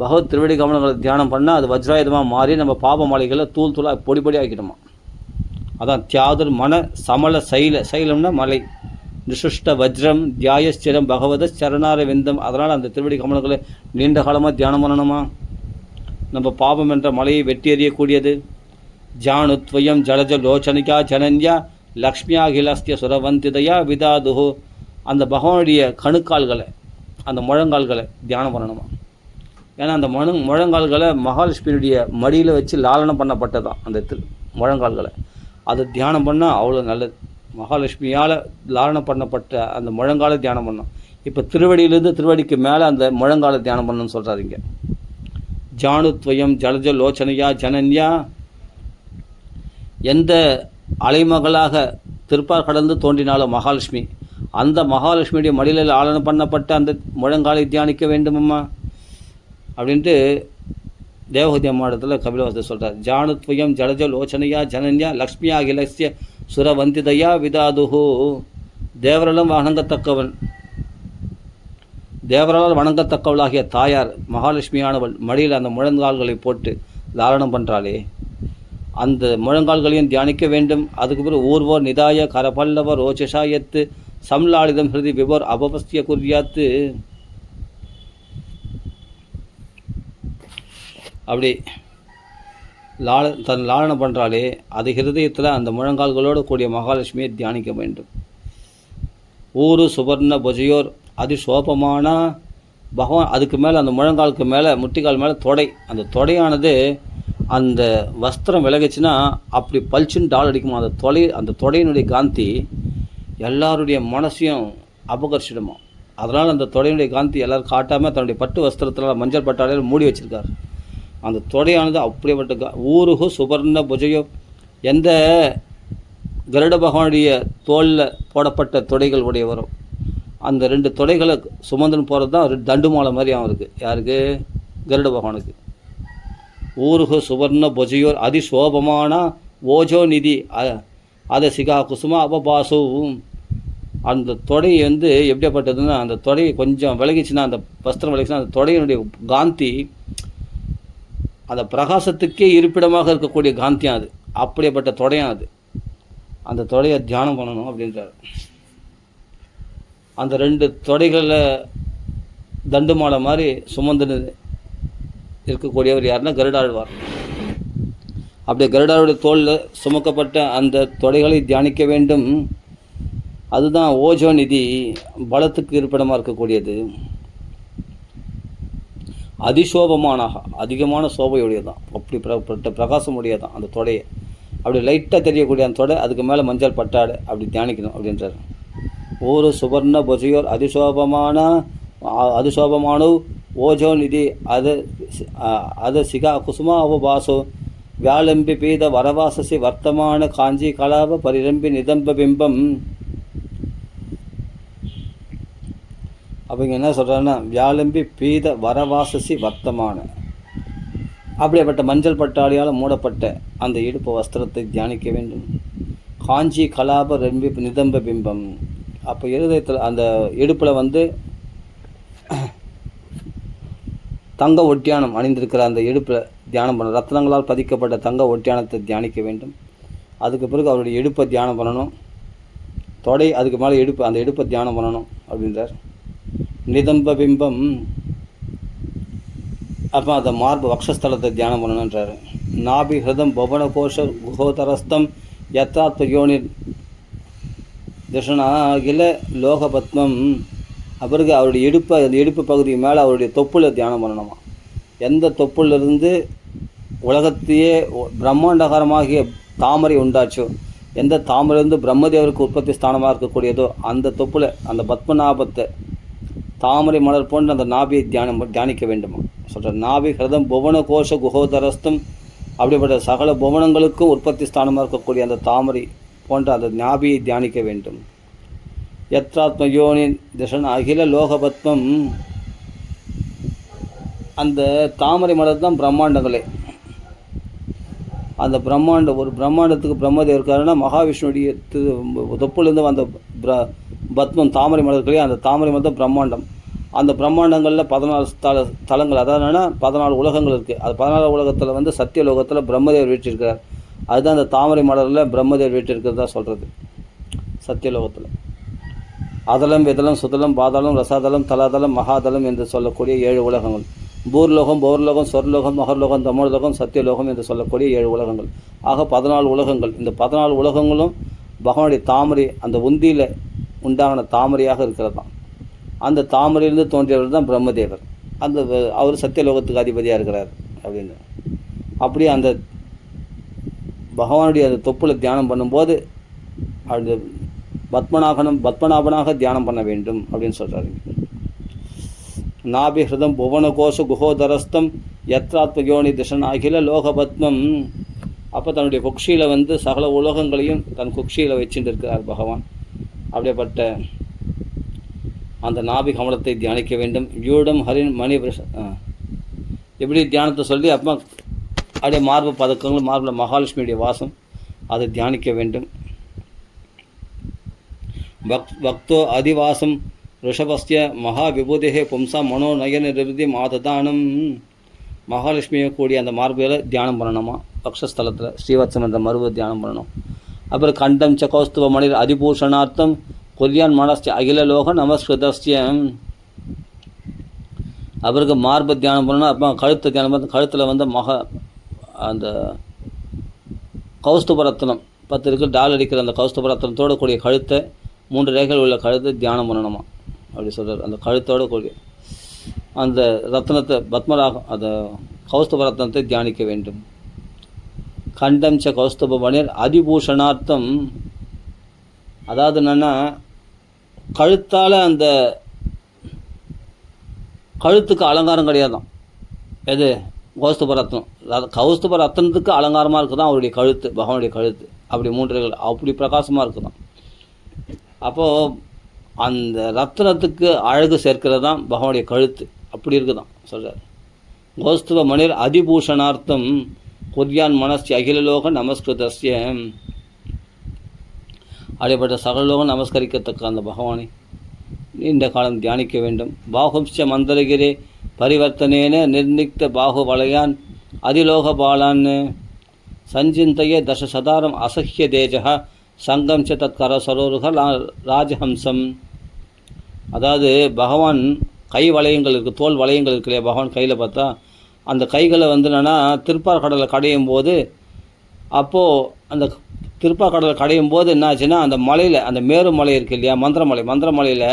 பகவத் திருவடி கமலங்களை தியானம் பண்ணால் அது வஜ்ராயுதமாக மாறி நம்ம பாப மலைகளை தூள் தூளாக பொடி பொடி ஆக்கிடுமா. அதான் தியாதுர் மன சமல சைலம்னா மலை, நிசுஷ்ட வஜ்ரம் தியாயஸ்திரம் பகவத சரணாரவிந்தம். அதனால் அந்த திருவடி கமலங்களை நீண்ட காலமாக தியானம் பண்ணணுமா. நம்ம பாபம் என்ற மலையை வெட்டி எறியக்கூடியது. ஜானுத்வயம் ஜலஜ லோச்சனிகா ஜனன்யா லக்ஷ்மியாகிலஸ்திய சுரவந்திதையா விதாதுஹு. அந்த பகவானுடைய கணுக்கால்களை, அந்த முழங்கால்களை தியானம் பண்ணணுமா. ஏன்னா அந்த முழங்கால்களை மகாலட்சுமியுடைய மடியில் வச்சு லாலனம் பண்ணப்பட்டதான் அந்த முழங்கால்களை. அதை தியானம் பண்ணால் அவ்வளோ நல்லது. மகாலட்சுமியால் லாலனம் பண்ணப்பட்ட அந்த முழங்காலை தியானம் பண்ணோம். இப்போ திருவடியிலேருந்து திருவடிக்கு மேலே அந்த முழங்காலை தியானம் பண்ணணும்னு சொல்கிறாருங்க. ஜானுத்வயம் ஜலஜ லோச்சனையா ஜனன்யா. எந்த அலைமகளாக திருப்பார் கடந்து தோன்றினாலும் மகாலட்சுமி, அந்த மகாலட்சுமியுடைய மடியில் லாலனம் பண்ணப்பட்ட அந்த முழங்காலை தியானிக்க வேண்டுமம்மா அப்படின்ட்டு தேவஹூதி அம்மாடத்தில் கபிலவாசர் சொல்கிறார். ஜானுத்வயம் ஜலஜ லோச்சனையா ஜனன்யா லக்ஷ்மியா அகிலஸ்ய சுரவந்திதையா விதாதுஹு. தேவராலும் வணங்கத்தக்கவன், தேவரால் வணங்கத்தக்கவளாகிய தாயார் மகாலட்சுமியானவள் மடியில் அந்த முழங்கால்களை போட்டு லாலனம் பண்ணுறாளே, அந்த முழங்கால்களையும் தியானிக்க வேண்டும். அதுக்கு பிறகு ஊர்வோர் நிதாய கரபல்லவர் ரோச்சசாயத்து சம்லாளிதம் ஹிருதி விபோர் அபபஸ்திய குறியாத்து. அப்படி தன் லாலனம் பண்ணுறாலே அது ஹிருதயத்தில் அந்த முழங்கால்களோடு கூடிய மகாலட்சுமியை தியானிக்க வேண்டும். ஊரு சுவர்ண புஜயோர் அதிசோபமான பகவான். அதுக்கு மேலே அந்த முழங்காலுக்கு மேலே முட்டிக்கால் மேலே தொடை, அந்த தொடையானது அந்த வஸ்திரம் விலகிச்சுன்னா அப்படி பல்ச்சுன்னு டால் அடிக்குமா. அந்த தொடையினுடைய காந்தி எல்லாருடைய மனசையும் அபகர்ஷிடுமா. அதனால் அந்த தொடையினுடைய காந்தி எல்லோரும் காட்டாமல் தன்னுடைய பட்டு வஸ்திரத்தில் மஞ்சள் பட்டாடையில் மூடி வச்சுருக்கார். அந்த தொடையானது அப்படிப்பட்ட ஊருகு சுவர்ண புஜயோ. எந்த கருட பகவானுடைய தோளில் போடப்பட்ட தொடைகள் உடைய வரும், அந்த 2 தொடைகளை சுமந்துன்னு போகிறது தான் ஒரு தண்டுமாலை மாதிரி அவருக்கு. யாருக்கு? கருட பகவானுக்கு. ஊருகு சுவர்ண புஜயோர் அதிசோபமான ஓஜோ நிதி அதை சிகா குசுமா அவபாசு. அந்த தொடை எப்படியாப்பட்டதுன்னா, அந்த தொடை கொஞ்சம் விலகிச்சுன்னா, அந்த வஸ்திரம் விலகிச்சுன்னா அந்த தொடையினுடைய காந்தி அந்த பிரகாசத்துக்கே இருப்பிடமாக இருக்கக்கூடிய காந்தியம் அது. அப்படியேப்பட்ட தொடையும் அது. அந்த தொடையை தியானம் பண்ணணும் அப்படின்றார். அந்த 2 தொடைகளில் தண்டு மாலை மாதிரி சுமந்து இருக்கக்கூடியவர் யாருன்னா கருடாழ்வார். அப்படியே கருடாளுடைய தோளில் சுமக்கப்பட்ட அந்த தொடைகளை தியானிக்க வேண்டும். அதுதான் ஓஜோ நிதி, பலத்துக்கு இருப்பிடமாக இருக்கக்கூடியது. அதிசோபமான அதிகமான சோபையுடையதான், அப்படிப்பட்ட பிரகாசம் உடையதான் அந்த தொடையை. அப்படி லைட்டாக தெரியக்கூடிய அந்த தொடை, அதுக்கு மேலே மஞ்சள் பட்டாடு, அப்படி தியானிக்கணும் அப்படின்றார். ஒரு சுவர்ண புஜயோர் அதிசோபமானு ஓஜோ நிதி அத சிகா குசுமா அவபாசோ வியாழம்பி பீத வரவாசசி வர்த்தமான காஞ்சி கலாப பரிரம்பி நிதம்ப பிம்பம். அப்போ இங்கே என்ன சொல்கிறாங்கன்னா, வியாழம்பி பீத வரவாசசி வர்த்தமான, அப்படிப்பட்ட மஞ்சள் பட்டாளியால் மூடப்பட்ட அந்த இடுப்பு வஸ்திரத்தை தியானிக்க வேண்டும். காஞ்சி கலாப ரம்பி நிதம்ப பிம்பம். அப்போ இருதயத்தில் அந்த இடுப்பில் தங்க ஒட்டியானம் அணிந்திருக்கிற அந்த இடுப்பில் தியானம் பண்ணணும். ரத்னங்களால் பதிக்கப்பட்ட தங்க ஒட்டியானத்தை தியானிக்க வேண்டும். அதுக்கு பிறகு அவருடைய இடுப்பை தியானம் பண்ணணும். தொடை, அதுக்கு மேலே இடுப்பு, அந்த இடுப்பை தியானம் பண்ணணும் அப்படின்றார். நிதம்ப பிம்பம், அப்போ அந்த மார்பு வக்ஷஸ்தலத்தை தியானம் பண்ணணுன்றார். நாபி ஹிருதம் பவன கோஷ குஹோதரஸ்தம் யத்தாத்மயோனி திஷனாகில லோகபத்மம். பிறகு அவருடைய இடுப்பு, அந்த இடுப்பு பகுதிக்கு மேலே அவருடைய தொப்புல தியானம் பண்ணணுமா. எந்த தொப்புலேருந்து உலகத்தையே பிரம்மாண்டகரமாகிய தாமரை உண்டாச்சோ, எந்த தாமரையிலிருந்து பிரம்மதேவருக்கு உற்பத்தி ஸ்தானமாக இருக்கக்கூடியதோ அந்த தொப்புல அந்த பத்மநாபத்தை தாமரை மலர் போன்ற அந்த நாபியை தியானிக்க வேண்டுமா சொல்கிற. நாபி ஹிருதம் புவன கோஷ குஹோதரஸ்தம், அப்படிப்பட்ட சகல புவனங்களுக்கும் உற்பத்தி ஸ்தானமாக இருக்கக்கூடிய அந்த தாமரை போன்ற அந்த நாபியை தியானிக்க வேண்டும். யத்ராத்மயோனி திசன் அகில லோகபத்மம், அந்த தாமரை மலர் தான் பிரம்மாண்டங்களே. அந்த ஒரு பிரம்மாண்டத்துக்கு பிரம்மதேவர் இருக்காருன்னா மகாவிஷ்ணுடைய தொப்புலேருந்து வந்த பத்மம் தாமரை மலர்களே, அந்த தாமரை மலர் தான் பிரம்மாண்டம். அந்த பிரம்மாண்டங்களில் 14 தலங்கள், அதாவது என்னென்னா 14 உலகங்கள் இருக்குது. அது 14 உலகத்தில் சத்தியலோகத்தில் பிரம்மதேவர் வீற்றிருக்கிறார். அதுதான் அந்த தாமரை மலரில் பிரம்மதேவர் வீற்றிருக்கிறதா சொல்கிறது சத்தியலோகத்தில். அதலம் விதலம் சுதலம் பாதாளம் ரசாதலம் தலாதலம் மகாதலம் என்று சொல்லக்கூடிய 7 உலகங்கள். பூர்லோகம் பௌர்லோகம் சொர்லோகம் மகர்லோகம் தமிழ்லோகம் சத்தியலோகம் என்று சொல்லக்கூடிய 7 உலகங்கள். ஆக 14 உலகங்கள். இந்த 14 உலகங்களும் பகவானுடைய தாமரை, அந்த உந்தியில் உண்டான தாமரையாக இருக்கிறதாம். அந்த தாமரையிலிருந்து தோன்றியவர் தான் பிரம்மதேவர். அவர் சத்தியலோகத்துக்கு அதிபதியாக இருக்கிறார் அப்படின்னு. அப்படியே அந்த பகவானுடைய அந்த தொப்புல தியானம் பண்ணும்போது அது பத்மநாபனாக தியானம் பண்ண வேண்டும் அப்படின்னு சொல்கிறாரு. நாபி ஹிருதம் புவன கோஷ குஹோதரஸ்தம் யத்ராத்மயோனி திசன் அகில லோகபத்மம். அப்போ தன்னுடைய குக்ஷியில் சகல உலகங்களையும் தன் குக்ஷியில் வச்சுட்டு இருக்கிறார் பகவான். அப்படியேப்பட்ட அந்த நாபி கமலத்தை தியானிக்க வேண்டும். யூடம் ஹரின் மணி எப்படி தியானத்தை சொல்லி அப்போ அப்படியே மார்பு பதக்கங்கள், மார்பில் மகாலட்சுமியுடைய வாசம், அதை தியானிக்க வேண்டும். பக்தோ அதிவாசம் ரிஷபஸ்ய மகா விபூதே பும்சா மனோநயன நிருதி மாததானம். மகாலட்சுமியை கூடிய அந்த மார்பில் தியானம் பண்ணணுமா பக்ஷஸ்தலத்தில் ஸ்ரீவத்சம் என்ற மருவை தியானம் பண்ணணும். அப்புறம் கண்டம் ச கௌஸ்துவ மணிர் அதிபூஷணார்த்தம் கொல்யான் மனஸ்ய அகிலலோக நமஸ்கிருதஸ்ய. அவருக்கு மார்பை தியானம் பண்ணணும். அப்போ கழுத்தை தியானம் பண்ண, கழுத்தில் அந்த கௌஸ்துபரத்னம் 10 இருக்குது டால் அடிக்கிற அந்த கௌஸ்துபரத்னத்தோடு கூடிய கழுத்தை, 3 ரேகைகள் உள்ள கழுத்தை தியானம் பண்ணணுமா அப்படி சொல்கிறார். அந்த கழுத்தோடு கூடிய அந்த ரத்னத்தை பத்மராகம், அந்த கௌஸ்துப ரத்னத்தை தியானிக்க வேண்டும். கண்டம் ச கௌஸ்துப மணிர் அதிபூஷணார்த்தம், அதாவது என்னென்னா கழுத்தால் அந்த கழுத்துக்கு அலங்காரம் கிடையாதான். எது கௌஸ்துப ரத்னம், கௌஸ்துப ரத்னத்துக்கு அலங்காரமாக இருக்குதான் அவருடைய கழுத்து, பகவானுடைய கழுத்து. அப்படி 3 ரேகைகள் அப்படி பிரகாசமாக இருக்குதான். அப்போது அந்த ரத்னத்துக்கு அழகு சேர்க்கிறது தான் பகவானுடைய கழுத்து, அப்படி இருக்குதான் சொல்கிறார். கௌஸ்துவ மணிர் அதிபூஷணார்த்தம் குர்யான் மனஸ்ய அகிலலோக நமஸ்கிருதஸ்ய. அப்படிப்பட்ட சகலலோகம் நமஸ்கரிக்கத்தக்க அந்த பகவானை நீண்ட காலம் தியானிக்க வேண்டும். பாகும்ச மந்தரகிரே பரிவர்த்தனேன நிர்ணிக்த பாகு வளையான் அதிலோக பாலான் சஞ்சிந்தைய தசசதாரம் அசஹ்ய தேஜா சங்கம் ச தத்கர சரோருக ராஜஹம்சம். அதாவது பகவான் கை வளையங்கள் இருக்குது, தோல் வளையங்கள் இருக்கு இல்லையா பகவான் கையில் பார்த்தா, அந்த கைகளை என்னென்னா திருப்பார்கடலை கடையும் போது, அப்போது அந்த திருப்பார்கடலை கடையும் போது என்ன ஆச்சுன்னா அந்த மலையில், அந்த மேரு மலை இருக்குது இல்லையா மந்திரமலையில்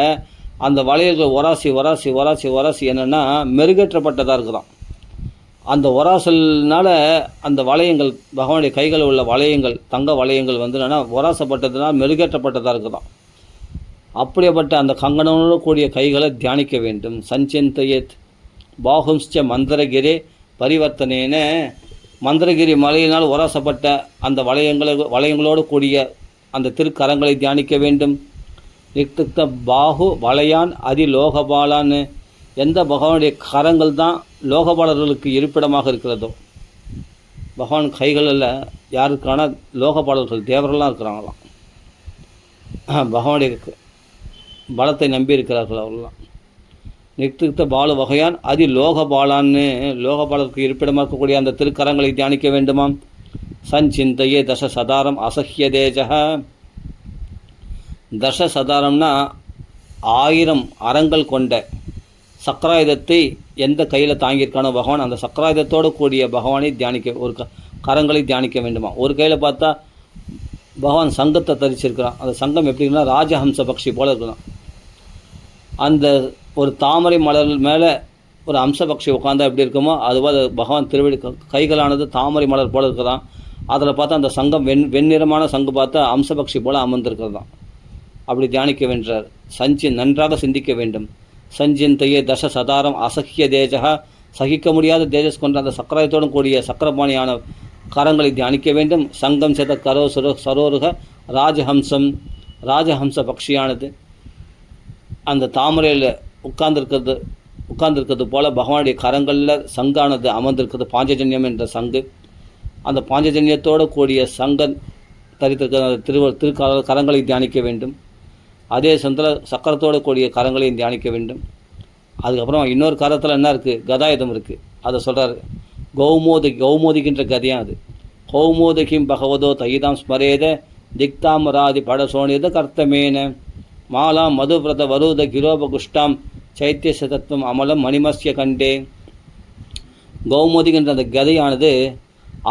அந்த வளையல்கள் ஒராசி என்னென்னா மெருகேற்றப்பட்டதாக இருக்குதான். அந்த ஒராசல்னால் அந்த வளையங்கள் பகவானுடைய கைகளில் உள்ள வளையங்கள், தங்க வளையங்கள் என்னென்னா ஒராசப்பட்டதுனால் மெருகேற்றப்பட்டதாக இருக்குதான். அப்படியேப்பட்ட அந்த கங்கணோடு கூடிய கைகளை தியானிக்க வேண்டும். சஞ்சிந்தையத் பாகும்ஸ்ச மந்திரகிரே பரிவர்த்தனேன, மந்திரகிரி மலையினால் ஒராசப்பட்ட அந்த வளையங்களோடு கூடிய அந்த திருக்கரங்களை தியானிக்க வேண்டும். நிக்த பாகு வளையான் அதிலோகபாலான், எந்த பகவானுடைய கரங்கள் தான் லோகபாலர்களுக்கு இருப்பிடமாக இருக்கிறதோ, பகவான் கைகளில் யாருக்கான லோகபாலர்கள் தேவரெல்லாம் இருக்கிறாங்களாம், பகவானுடைய பலத்தை நம்பி இருக்கிறார்கள் அவர்களாம். நிக்தித்த பாலு வகையான் அதி லோகபாலான்னு, லோகபாலருக்கு இருப்பிடமாக இருக்கக்கூடிய அந்த திருக்கரங்களை தியானிக்க வேண்டுமாம். சஞ்சிந்தையே தசசதாரம் அசஹ்ய தேஜக. தசசதாரம்னா 1000 அரங்கள் கொண்ட சக்கராயுதத்தை எந்த கையில் தாங்கியிருக்கானோ பகவான், அந்த சக்கராயுதத்தோடு கூடிய பகவானை தியானிக்க, ஒரு கரங்களை தியானிக்க வேண்டுமா. ஒரு கையில் பார்த்தா பகவான் சங்கத்தை தரிச்சிருக்கிறான். அந்த சங்கம் எப்படின்னா ராஜஹம்ச பக்ஷி போல இருக்கலாம். அந்த ஒரு தாமரை மலர் மேலே ஒரு அம்சபக்ஷி உட்காந்தா எப்படி இருக்குமோ அதுபோல் பகவான் திருவடி கைகளானது தாமரை மலர் போல் இருக்கிறதான். அதில் பார்த்தா அந்த சங்கம் வெண்ணிறமான சங்கு பார்த்தா அம்சபக்ஷி போல் அமர்ந்திருக்கிறதான். அப்படி தியானிக்க வென்றார். நன்றாக சிந்திக்க வேண்டும். சஞ்சிந்தையே தச சதாரம் அசகிய தேஜகா, சகிக்க முடியாத தேஜஸ் கொண்ட அந்த சக்கரத்தோடும் கூடிய சக்கரபாணியான கரங்களை தியானிக்க வேண்டும். சங்கம் சேத சரோருக ராஜஹம்ச பக்ஷியானது அந்த தாமரையில் உட்கார்ந்துருக்கிறது போல பகவானுடைய கரங்களில் சங்கானது அமர்ந்திருக்கிறது. பாஞ்சஜன்யம் என்ற சங்கு, அந்த பாஞ்சஜன்யத்தோடு கூடிய சங்கம் தரித்திருக்கிற கரங்களை தியானிக்க வேண்டும். அதே சந்தில் சக்கரத்தோடு கூடிய கரங்களையும் தியானிக்க வேண்டும். அதுக்கப்புறம் இன்னொரு கரத்தில் என்ன இருக்குது, கதாயுதம் இருக்குது. அதை சொல்கிறார். கௌமோதிகின்ற கதையாக அது. கௌமோதிகிம் பகவதோ தைதாம் ஸ்மரேத திக்தாமராதி படசோனித கர்த்தமேன மாலாம் மதுவிரத வரூத கிரோபகுஷ்டாம் சைத்திய சதத்துவம் அமலம் மணிமஸ்ய கண்டே. கௌமோதிகின்ற அந்த கதையானது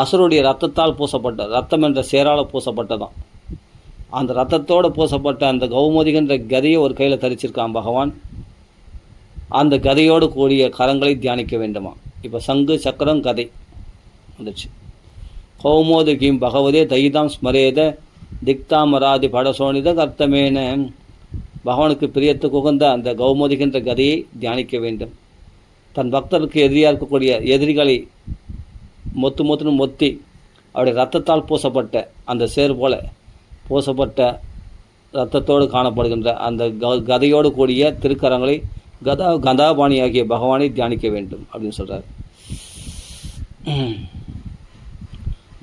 அசுருடைய ரத்தத்தால் பூசப்பட்ட, ரத்தம் என்ற சேரால் பூசப்பட்டதான். அந்த ரத்தத்தோடு பூசப்பட்ட அந்த கௌமோதிகின்ற கதையை ஒரு கையில் தரிச்சிருக்கான் பகவான். அந்த கதையோடு கூடிய கரங்களை தியானிக்க வேண்டுமா. இப்போ சங்கு சக்கரம் கதை வந்துச்சு. கௌமோதிகிம் பகவதே தைதாம் ஸ்மரேத திக்தாமராதி படசோனித கர்த்தமேன. பகவானுக்கு பிரியத்துக்கு உகந்த அந்த கௌமோதிகின்ற கதையை தியானிக்க வேண்டும். தன் பக்தருக்கு எதிரியாக இருக்கக்கூடிய எதிரிகளை மொத்துன்னு மொத்தி அவருடைய ரத்தத்தால் பூசப்பட்ட அந்த சேர் போல பூசப்பட்ட இரத்தத்தோடு காணப்படுகின்ற அந்த கதையோடு கூடிய திருக்கரங்களை கந்தாபாணி ஆகிய பகவானை தியானிக்க வேண்டும் அப்படின்னு சொல்கிறார்.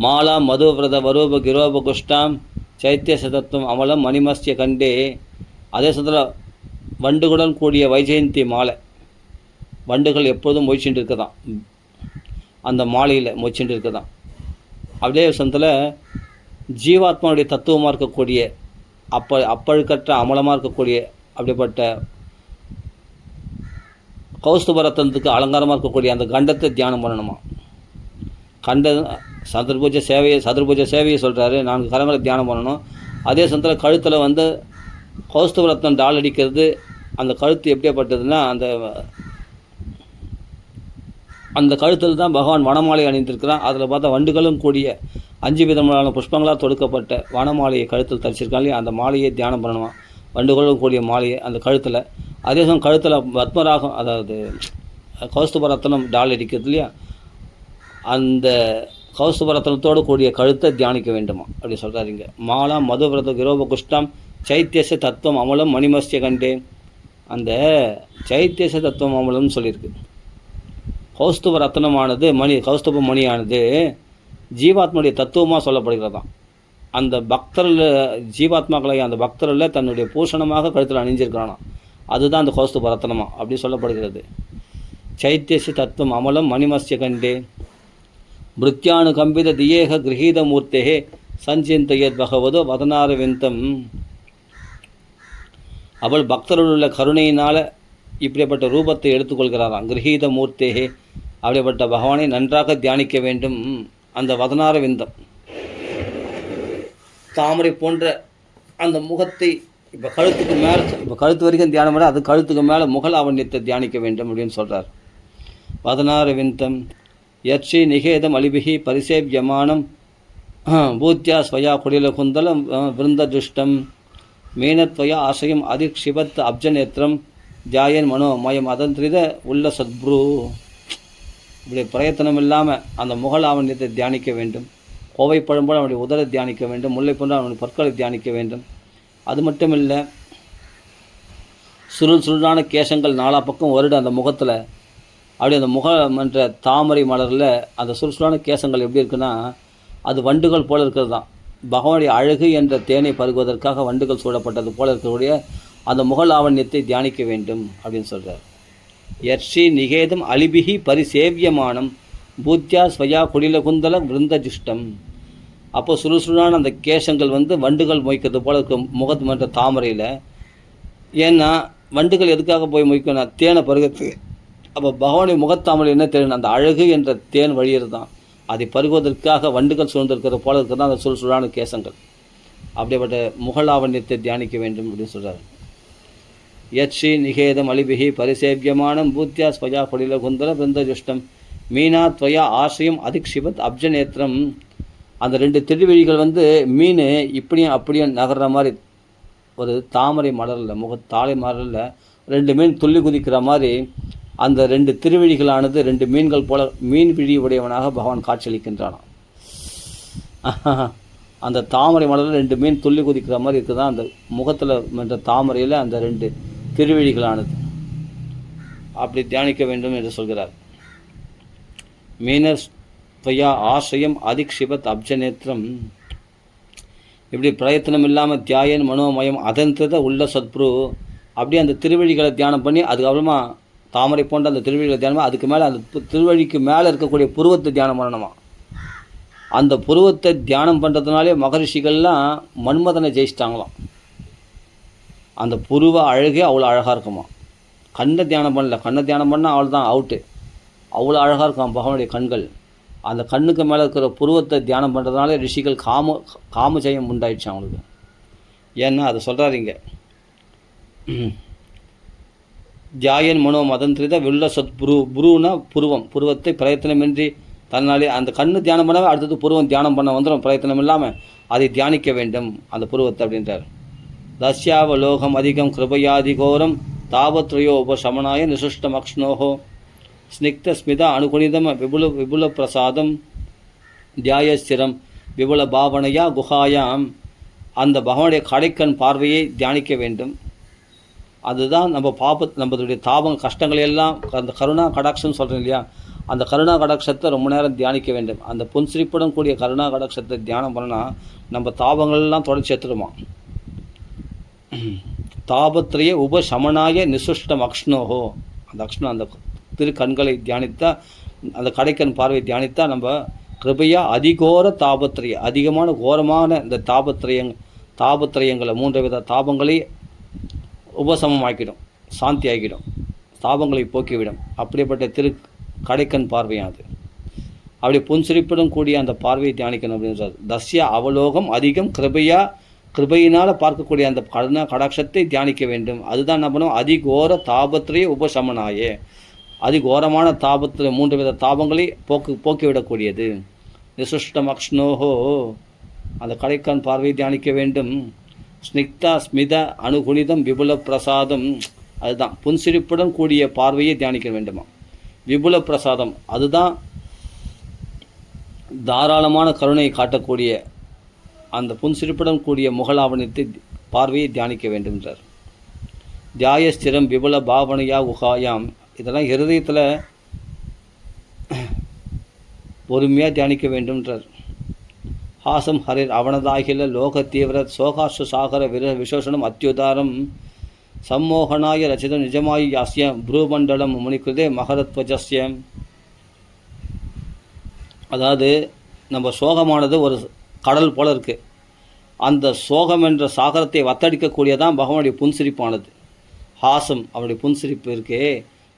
மாலா மதுவிரத வரூப கிரோப குஷ்டாம் சைத்திய சதத்துவம் அமலம் மணிமஸ்ய கண்டே. அதே சமயத்தில் வண்டுகளுடன் கூடிய வைஜெயந்தி மாலை, வண்டுகள் எப்போதும் மொய்ச்சிட்டு இருக்கதான், அந்த மாலையில் மொய்ச்சிட்டு இருக்கதான். அதே சமயத்தில் ஜீவாத்மாவுடைய தத்துவமாக இருக்கக்கூடிய அப்பழுக்கற்ற அமலமாக இருக்கக்கூடிய அப்படிப்பட்ட கௌஸ்துபரத்தனத்துக்கு அலங்காரமாக இருக்கக்கூடிய அந்த கண்டத்தை தியானம் பண்ணணுமா. சதுர்பூஜை சேவையை சொல்கிறாரு. 4 கரங்களை தியானம் பண்ணணும். அதே சமயத்தில் கழுத்தில் கௌஸ்துபரத்தன் டால் அடிக்கிறது. அந்த கழுத்து எப்படியாப்பட்டதுன்னா அந்த கழுத்தில் தான் பகவான் வனமாலை அணிந்திருக்கிறான். அதில் பார்த்தா வண்டுகளும் கூடிய 5 விதமான புஷ்பங்களால் தொடுக்கப்பட்ட வனமாலையை கழுத்தில் தரிச்சிருக்காங்க. அந்த மாலையை தியானம் பண்ணணுமா, வண்டுகளும் கூடிய மாலையை அந்த கழுத்தில். அதே சமயம் கழுத்தில் பத்மராகம், அதாவது கௌஸ்துபரத்தனம் டால் அடிக்கிறது இல்லையா, அந்த கௌஸ்துபரத்தனத்தோடு கூடிய கழுத்தை தியானிக்க வேண்டுமா அப்படி சொல்கிறாருங்க. மாலாம் மதுவிரத கிரோப குஷ்டம் சைத்தியச தத்துவம் அமலம் மணிமஸ்ய கண்டே. அந்த சைத்தியச தத்துவம் அமலம்னு சொல்லியிருக்கு. கௌஸ்துப ரத்னமானது கௌஸ்துப மணியானது ஜீவாத்மாவுடைய தத்துவமாக சொல்லப்படுகிறதாம். அந்த பக்தரில் ஜீவாத்மாக்களை அந்த பக்தரில் தன்னுடைய பூஷணமாக கழுத்தில் அணிஞ்சிருக்கிறானா, அதுதான் அந்த கௌஸ்துப ரத்னமா அப்படி சொல்லப்படுகிறது. சைத்தியசி தத்துவம் அமலம் மணிமஸ்ய கண்டே மிருத்யானு கம்பித தியேக கிரகீத மூர்த்தே சஞ்சிந்தையத் பகவதோ வதனாரவிந்தம். அவள் பக்தருள் உள்ள கருணையினால் இப்படிப்பட்ட ரூபத்தை எடுத்துக்கொள்கிறாராம். கிரகீத மூர்த்தேகே, அப்படிப்பட்ட பகவானை நன்றாக தியானிக்க வேண்டும். அந்த வதனாரவிந்தம் தாமரை போன்ற அந்த முகத்தை இப்போ கழுத்துக்கு மேலே, இப்போ கழுத்து வரைக்கும் தியானம் பண்ண, அது கழுத்துக்கு மேலே முகலாவண்யத்தை தியானிக்க வேண்டும் அப்படின்னு சொல்கிறார். வதனாரவிந்தம் யட்சி நிகேதம் அலிபிகி பரிசேவியமானம் பூத்தியா ஸ்வயா குடில குந்தலம் விருந்ததுஷ்டம் மீனத்வயா ஆசையம் அதிக்ஷிபத் அப்ஜநேத்திரம் ஜாயன் மனோமயம் அதந்திரித உள்ள சத்ப்ரு. இப்படி பிரயத்தனம் இல்லாமல் அந்த முகலாவண்யத்தை தியானிக்க வேண்டும். கோவை பழம்போல் அவனுடைய உதரை தியானிக்க வேண்டும். முல்லை போன்ற அவனுடைய பற்களை தியானிக்க வேண்டும். அது மட்டும் இல்லை, சுருளான கேசங்கள் 4 பக்கம் வருட அந்த முகத்தில். அப்படி அந்த முகம் என்ற தாமரை மலரில் அந்த சுருளான கேசங்கள் எப்படி இருக்குன்னா, அது வண்டுகள் போல் இருக்கிறது தான். பகவானுடைய அழகு என்ற தேனை பருகுவதற்காக வண்டுகள் சூழப்பட்டது போல இருக்கக்கூடிய அந்த முகலாவண்யத்தை தியானிக்க வேண்டும் அப்படின்னு சொல்கிறார். யர்ஷி நிகேதம் அலிபிகி பரிசேவியமானம் பூத்தியா ஸ்வயா குடில குந்தல விருந்தஜுஷ்டம். அப்போ சுறுசுறான அந்த கேசங்கள் வண்டுகள் மொய்க்கிறது போல இருக்கும் முகத்து மன்ற தாமரையில். ஏன்னா வண்டுகள் எதுக்காக போய் மொய்க்கணும், தேனை பருகத்துக்கு. அப்போ பகவானுடைய முகத்தாமரை என்ன தெரியும், அந்த அழகு என்ற தேன் வழியிறது தான். அதை பருகுவதற்காக வண்டுகள் சூழ்ந்திருக்கிறது போல இருக்கிறது தான் அந்த சுறுசுறான கேசங்கள். அப்படிப்பட்ட முகலாவண்யத்தை தியானிக்க வேண்டும் அப்படின்னு சொல்கிறார். யட்சி நிகேதம் அலிபிகி பரிசேவியமானம் பூத்தியா ஸ்வயா கொடில குந்தர பிருந்தஜுஷ்டம் மீனா துவயா ஆசிரியம் அதிக்ஷிபத் அப்ஜநேத்திரம். அந்த 2 திருவிழிகள் மீன் இப்படியும் அப்படியும் நகர்ற மாதிரி ஒரு தாமரை மலரில் தாழை மலரில் 2 மீன் துள்ளி குதிக்கிற மாதிரி அந்த 2 திருவிழிகளானது 2 மீன்கள் போல மீன் விழி உடையவனாக பகவான் காட்சியளிக்கின்றானாம். அந்த தாமரை மலரில் 2 மீன் துள்ளி குதிக்கிற மாதிரி இருக்குதான் அந்த முகத்தில் என்ற தாமரையில் அந்த 2 திருவிழிகளானது. அப்படி தியானிக்க வேண்டும் என்று சொல்கிறார். மீனர் துவயா ஆசிரியம் அதிக்ஷிபத் அப்ஜநேத்திரம். இப்படி பிரயத்தனம் இல்லாமல் தியாயன் மனோமயம் அதன்றத உள்ள சத்புரு. அப்படியே அந்த திருவழிகளை தியானம் பண்ணி அதுக்கப்புறமா தாமரை போன்ற அந்த திருவழிகளை தியானம், அதுக்கு மேலே அந்த திருவழிக்கு மேலே இருக்கக்கூடிய புருவத்தை தியானம் பண்ணணுமா. அந்த புருவத்தை தியானம் பண்ணுறதுனாலே மகரிஷிகள்லாம் மன்மதனை ஜெயிச்சிட்டாங்களாம். அந்த புருவ அழகே அவ்வளோ அழகாக இருக்குமா. கண்ணை தியானம் பண்ணல, கண்ணை தியானம் பண்ணால் அவள் தான் அவுட்டு. அவ்வளோ அழகாக இருக்கும் பகவானுடைய கண்கள். அந்த கண்ணுக்கு மேலே இருக்கிற புருவத்தை தியானம் பண்ணுறதுனால ரிஷிகள் காமஜயம் உண்டாயிடுச்சு அவங்களுக்கு. ஏன்னா அதை சொல்கிறாருங்க, தியாயன் மனோ மதந்திரித வில்ல சத் புருனா புருவத்தை பிரயத்தனமின்றி தன்னாலே அந்த கண்ணு தியானம் பண்ணாமல் அடுத்தது புருவம் தியானம் பண்ண வந்துடும். பிரயத்தனம் இல்லாமல் அதை தியானிக்க வேண்டும் அந்த புருவத்தை அப்படின்றார். தஸ்யாவலோகம் அதிகம் கிருபயாதிகோரம் தாவத்ரயோ உபசமனாய நிசுஷ்டம் அக்ஷ்ணோஹோ ஸ்னிக்த ஸ்மிதா அனுகுணிதம் விபுல பிரசாதம் தியாயஸ்திரம் விபுல பாவனையா குஹாயாம். அந்த பகவானுடைய கடைக்கண் பார்வையை தியானிக்க வேண்டும். அதுதான் நம்மளுடைய தாபம் கஷ்டங்களை எல்லாம் அந்த கருணா கடாட்சம் சொல்கிறேன் இல்லையா, அந்த கருணா கடாட்சத்தை ரொம்ப நேரம் தியானிக்க வேண்டும். அந்த புன்சிரிப்புடன் கூடிய கருணா கடாட்சத்தை தியானம் பண்ணால் நம்ம தாபங்கள்லாம் தொடர்ச்சி எடுத்துடுமா. தாபத்திரைய உபசமனாய நிசுஷ்டம் அக்ஷ்ணோஹோ. அந்த அக்ஷ்ணம் அந்த திரு கண்களை தியானித்தா, அந்த கடைக்கண் பார்வை தியானித்தா நம்ம கிருபையா அதிகோர தாபத்திரைய அதிகமான கோரமான இந்த தாபத்திரயங்களை 3 வித தாபங்களை உபசமமாக்கிடும், சாந்தி ஆகிடும், தாபங்களை போக்கிவிடும். அப்படிப்பட்ட திரு கடைக்கண் பார்வையாது. அப்படி புன்சிரிப்புடன் கூடிய அந்த பார்வையை தியானிக்கணும் அப்படின்றார். தஸ்ய அவலோகம் அதிகம் கிருபையினால் பார்க்கக்கூடிய அந்த கடாட்சத்தை தியானிக்க வேண்டும். அதுதான் என்ன பண்ணும், அதிகோர தாபத்திரைய உபசமனாயே. அதிகோரமான தாபத்தில் 3 வித தாபங்களை போக்கிவிடக்கூடியது. நிசுஷ்டம் அக்ஷ்ணோஹோ. அந்த கடைக்கண் பார்வையை தியானிக்க வேண்டும். ஸ்னிக்தா ஸ்மித அனுகுணிதம் விபுல பிரசாதம். அதுதான் புன்சிரிப்புடன் கூடிய பார்வையை தியானிக்க வேண்டுமா. விபுல பிரசாதம் அதுதான் தாராளமான கருணையை காட்டக்கூடிய அந்த புன்சிரிப்புடன் கூடிய முகலாவணத்தை பார்வையை தியானிக்க வேண்டும்ன்றார். தியாயஸ்திரம் விபுல பாவனையா உகாயாம். இதெல்லாம் இருதயத்தில் பொறுமையாக தியானிக்க வேண்டும்ன்றார். ஹாசம் ஹரிர் அவனதாகில லோக தீவிர சோகாச சாகர விசோஷனம் அத்தியுதாரம் சம்மோகனாய ரச்சிதம் நிஜமாயி யாஸ்யம் ப்ரூமண்டலம் முனிக்குதே மகரத்வஜஸ்யம். அதாவது நம்ம சோகமானது ஒரு கடல் போல இருக்குது. அந்த சோகம் என்ற சாகரத்தை வத்தடிக்கக்கூடியதான் பகவானுடைய புன்சிரிப்பானது. ஹாசம் அவனுடைய புன்சிரிப்பு இருக்கே,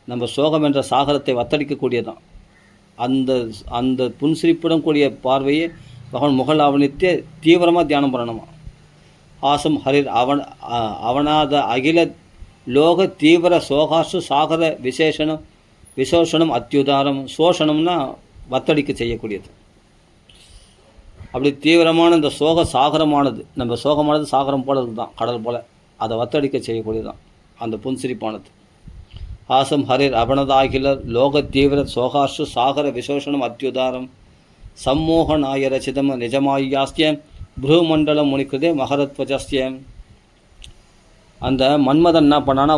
நம்ம சோகம் என்ற சாகரத்தை வத்தடிக்கக்கூடியதான். அந்த புன்சிரிப்புடன் கூடிய பார்வையை பகவான் முகலாவணித்தே தீவிரமாக தியானம் பண்ணணுமா. ஹாசம் ஹரிர் அவனாத அகில லோக தீவிர சோகாசு சாகர விசோஷனம் அத்தியுதாரம். சோஷனம்னா வத்தடிக்க செய்யக்கூடியது. அப்படி தீவிரமான இந்த சோக சாகரமானது, நம்ம சோகமானது சாகரம் போல இருக்குதான், கடல் போல், அதை வத்தடிக்க செய்யக்கூடியதுதான் அந்த புன்சிரிப்பானது. ஹாசம் ஹரிர் அவனதாகில லோக தீவிர சோகாசு சாகர விசோஷனம் அத்தியுதாரம் சம்மோகனாய ரச்சிதம் நிஜமாயாஸ்தியம் ப்ரூமண்டலம் முனிக்குதே மகரத்வஜஸ்தியம். அந்த மன்மதன் என்ன பண்ணானா,